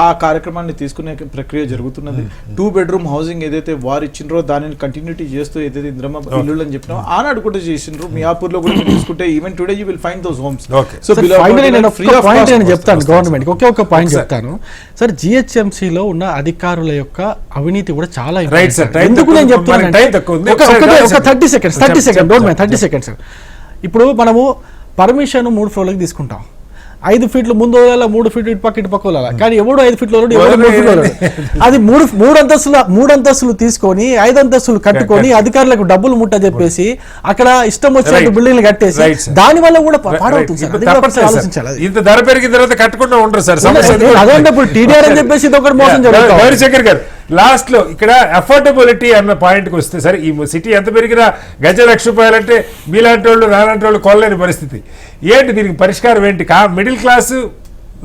ఆ కార్యక్రమాన్ని తీసుకునే ప్రక్రియ జరుగుతున్నది. 2 bedroom హౌసింగ్ ఏదైతే వారు ఇచ్చినరో దానిని కంటిన్యూటీ చేస్తూ ఏదైతే ఇందిరమ్మ ఇల్లు అని చెప్పినామో ఆనాడు కూడా చేసినారు. మియాపూర్ లో కూడా తీసుకుంటే even today you will find those homes. So చెప్తాను గవర్నమెంట్ ఒకే ఒక పాయింట్ చెప్తాను సార్. జిహెచ్ఎంసీలో ఉన్న అధికారుల యొక్క అవినీతి కూడా చాలా ఎందుకు నేను చెప్తాను, 30 seconds. ఇప్పుడు మనము పర్మిషన్ 3 ఫ్లోర్లకు తీసుకుంటాం, 5 ఫీట్లు ముందు 3 ఫీట్లు ఇటు పక్క వదలాలి. కానీ ఎవడు 5 ఫీట్లు 3 ఫీట్లు అది 3 అంతస్తులు తీసుకొని 5 అంతస్తులు కట్టుకొని అధికారులకు డబ్బులు ముట్ట చెప్పేసి అక్కడ ఇష్టం వచ్చినట్టు బిల్డింగ్లు కట్టేసి దాని వల్ల కూడా పాడవుతుంది సార్. ఆలోచించాలి. ఇంత ధర పెరిగిన తర్వాత కట్టకుండా ఉండరు సార్. అదే ఇప్పుడు టీడీఆర్ అని చెప్పేసి ఇది ఒకటి మోసం జరుగుతుంది. లాస్ట్లో ఇక్కడ అఫోర్డబిలిటీ అన్న పాయింట్కి వస్తే సరే ఈ సిటీ ఎంత పెరిగినా గజ ₹1,00,000 అంటే మీలాంటి వాళ్ళు నాలాంటి వాళ్ళు కొనలేని పరిస్థితి. ఏంటి దీనికి పరిష్కారం ఏంటి? Middle class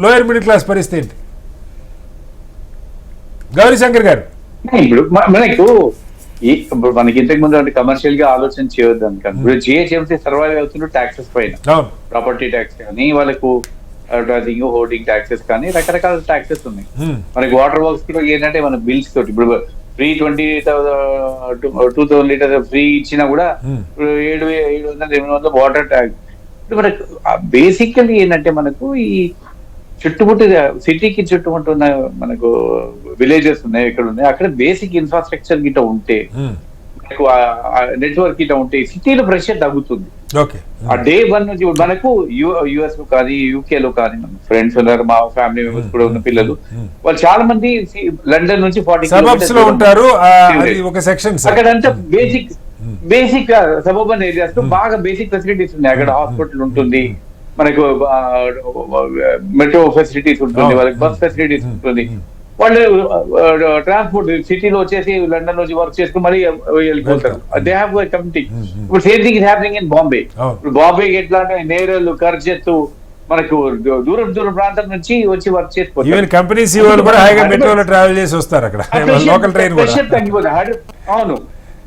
lower middle class పరిస్థితి ఏంటి? గౌరీశంకర్ గారు, ఇప్పుడు మనకు ఇప్పుడు మనకి ఇంతకు ముందు అంటే కమర్షియల్ గా ఆలోచన చేయొద్దు అనుకోండి. ఇప్పుడు జిహెచ్ఎంసీ సర్వైవ్ అవుతున్నారు ట్యాక్సెస్ పైన, ప్రాపర్టీ ట్యాక్స్ కానీ, వాళ్ళకు అడ్వర్టైజింగ్ హోర్డింగ్ ట్యాక్సెస్ కానీ, రకరకాల ట్యాక్సెస్ ఉన్నాయి. మనకి వాటర్ వర్క్స్ కూడా ఏంటంటే మన బిల్స్ తోటి ఇప్పుడు ఫ్రీ 2,000 లీటర్ ఫ్రీ ఇచ్చినా కూడా 700-800 వాటర్ ట్యాక్స్. మనకు బేసికల్లీ ఏంటంటే మనకు ఈ చుట్టుముట్టు సిటీకి చుట్టుముట్టు ఉన్న మనకు విలేజెస్ ఉన్నాయి, ఎక్కడ ఉన్నాయి అక్కడ బేసిక్ ఇన్ఫ్రాస్ట్రక్చర్ గిట్ట ఉంటే, మనకు నెట్వర్క్ గిట్ట ఉంటే సిటీలో ప్రెషర్ తగ్గుతుంది. ఆ డే 1 నుంచి మనకు యుఎస్ లో కానీ యూకే లో కానీ మన ఫ్రెండ్స్ ఉన్నారు, మా ఫ్యామిలీ మెంబర్స్ కూడా ఉన్న పిల్లలు, వాళ్ళు చాలా మంది లండన్ నుంచి 40 సబర్బ్స్ లో ఉంటారు. అక్కడంతా బేసిక్ సబర్బన్ ఏరియాస్ లో బాగా బేసిక్ ఫెసిలిటీస్ ఉన్నాయి. అక్కడ హాస్పిటల్ ఉంటుంది, మనకు మెట్రో ఫెసిలిటీస్ ఉంటుంది, వాళ్ళకి బస్ ఫెసిలిటీస్ ఉంటుంది. వాళ్ళు ట్రాన్స్పోర్ట్ సిటీలో వచ్చేసి లండన్ నుంచి వర్క్ చేసుకుని మళ్ళీ వెళ్ళిపోతారు. They have committee. ఇప్పుడు same thing is happening in Bombay. ఇప్పుడు బాంబేకి ఎట్లా అంటే నేరలు, కర్జత్తు, మనకు దూరం ప్రాంతం నుంచి వచ్చి వర్క్ చేసుకోవచ్చు. కంపెనీస్ మెట్రోలో ట్రావెల్ చేసి వస్తారు, అక్కడ లోకల్ ట్రైన్ తగ్గిపోతుంది. అవును,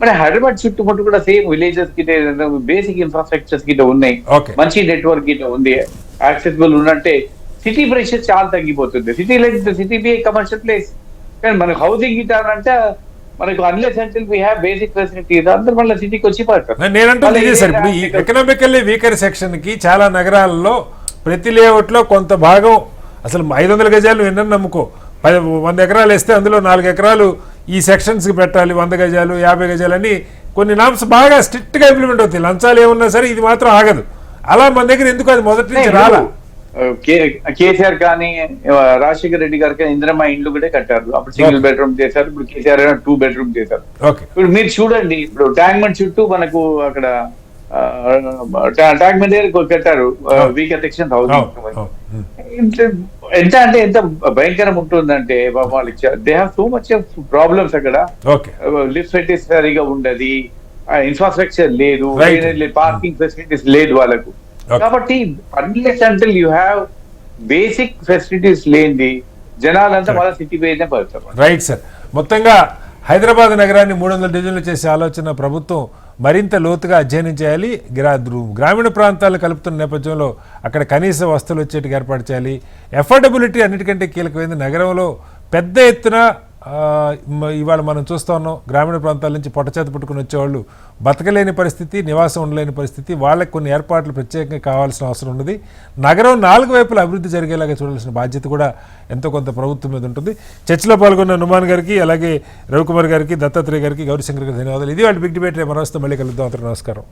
మన హైదరాబాద్ చుట్టుముట్టు కూడా సేమ్ విలేజెస్ గిట్ట బేసిక్ ఇన్ఫ్రాస్ట్రక్చర్స్ గిట్ట ఉన్నాయి, మంచి నెట్వర్క్ గిట్ట ఉంది, యాక్సెసిబుల్ ఉన్నట్టే సిటీ ప్రెషర్ చాలా తగ్గిపోతుంది. సిటీ బి కమర్షియల్ ప్లేస్, కానీ మనకు హౌసింగ్ గిట్ట అంటే మనకు unless until we have basic facilities అందరూ మళ్ళీ సిటీకి వచ్చి పడతారు. నేనంటే సార్ ఇప్పుడు ఈ ఎకనామికల్లీ వీకర్ సెక్షన్ కి చాలా నగరాల్లో ప్రతి లేఅవుట్ లో కొంత భాగం అసలు 500 గజాలు ఎన్నని నమ్ముకో, 100 ఎకరాలు వేస్తే అందులో 4 ఎకరాలు ఈ సెక్షన్స్ కి పెట్టాలి, 100 గజాలు 50 గజాలు అని కొన్ని నామ్స్ బాగా స్ట్రిక్ట్ గా ఇంప్లిమెంట్ అవుతాయి. లంచాలు ఏమన్నా సరే ఇది మాత్రం ఆగదు. అలా మన దగ్గర ఎందుకు అది మొదటి నుంచి రాలా? కేసీఆర్ కానీ రాజశేఖర రెడ్డి గారు కానీ ఇందిరమ్మ ఇండ్లు కూడా కట్టారు. అప్పుడు సింగిల్ బెడ్రూమ్ చేశారు, ఇప్పుడు కేసీఆర్ 2 బెడ్రూమ్ చేశారు. ఇప్పుడు మీరు చూడండి, ఇప్పుడు ట్యాంక్మెంట్ చుట్టూ మనకు అక్కడ ట్యాంక్మెంట్ కట్టారు, వీకర్ సెక్షన్ ఎంత అంటే ఎంత భయంకరం ఉంటుందంటే వాళ్ళకి they have so much problems. అక్కడ లిఫ్ట్ ఫెసిలిటీస్ సరిగా ఉండదు, ఇన్ఫ్రాస్ట్రక్చర్ లేదు, పార్కింగ్ ఫెసిలిటీస్ లేదు వాళ్ళకు. కాబట్టి unless until you have basic facilities లేనిది జనాలంతా వాళ్ళ సిటీ పోయినే పడతారు. రైట్ సార్, మొత్తంగా హైదరాబాద్ నగరాన్ని 300 డివిజన్లు చేసే ఆలోచన ప్రభుత్వం మరింత లోతుగా అధ్యయనం చేయాలి. గ్రామీణ ప్రాంతాలను కలుపుతున్న నేపథ్యంలో అక్కడ కనీస వస్తువులు వచ్చేట్టుగా ఏర్పాటు చేయాలి. అఫోర్డబిలిటీ అన్నిటికంటే కీలకమైంది. నగరంలో పెద్ద ఎత్తున ఇవాళ మనం చూస్తూ ఉన్నాం, గ్రామీణ ప్రాంతాల నుంచి పొట్టచేత పుట్టుకుని వచ్చేవాళ్ళు బతకలేని పరిస్థితి, నివాసం ఉండలేని పరిస్థితి, వాళ్ళకి కొన్ని ఏర్పాట్లు ప్రత్యేకంగా కావాల్సిన అవసరం ఉన్నది. నగరం 4 వైపుల అభివృద్ధి జరిగేలాగా చూడాల్సిన బాధ్యత కూడా ఎంతో కొంత ప్రభుత్వం మీద ఉంటుంది. చర్చలో పాల్గొన్న నుమాన్ గారికి, అలాగే రవికుమార్ గారికి, దత్తాత్రేయ గారికి, గౌరీశంకర్ గారికి ధన్యవాదాలు. ఇది వాళ్ళ బిగ్ డిబేట్. రేపు మరొస్తే మళ్ళీ కలుద్దాం. నమస్కారం.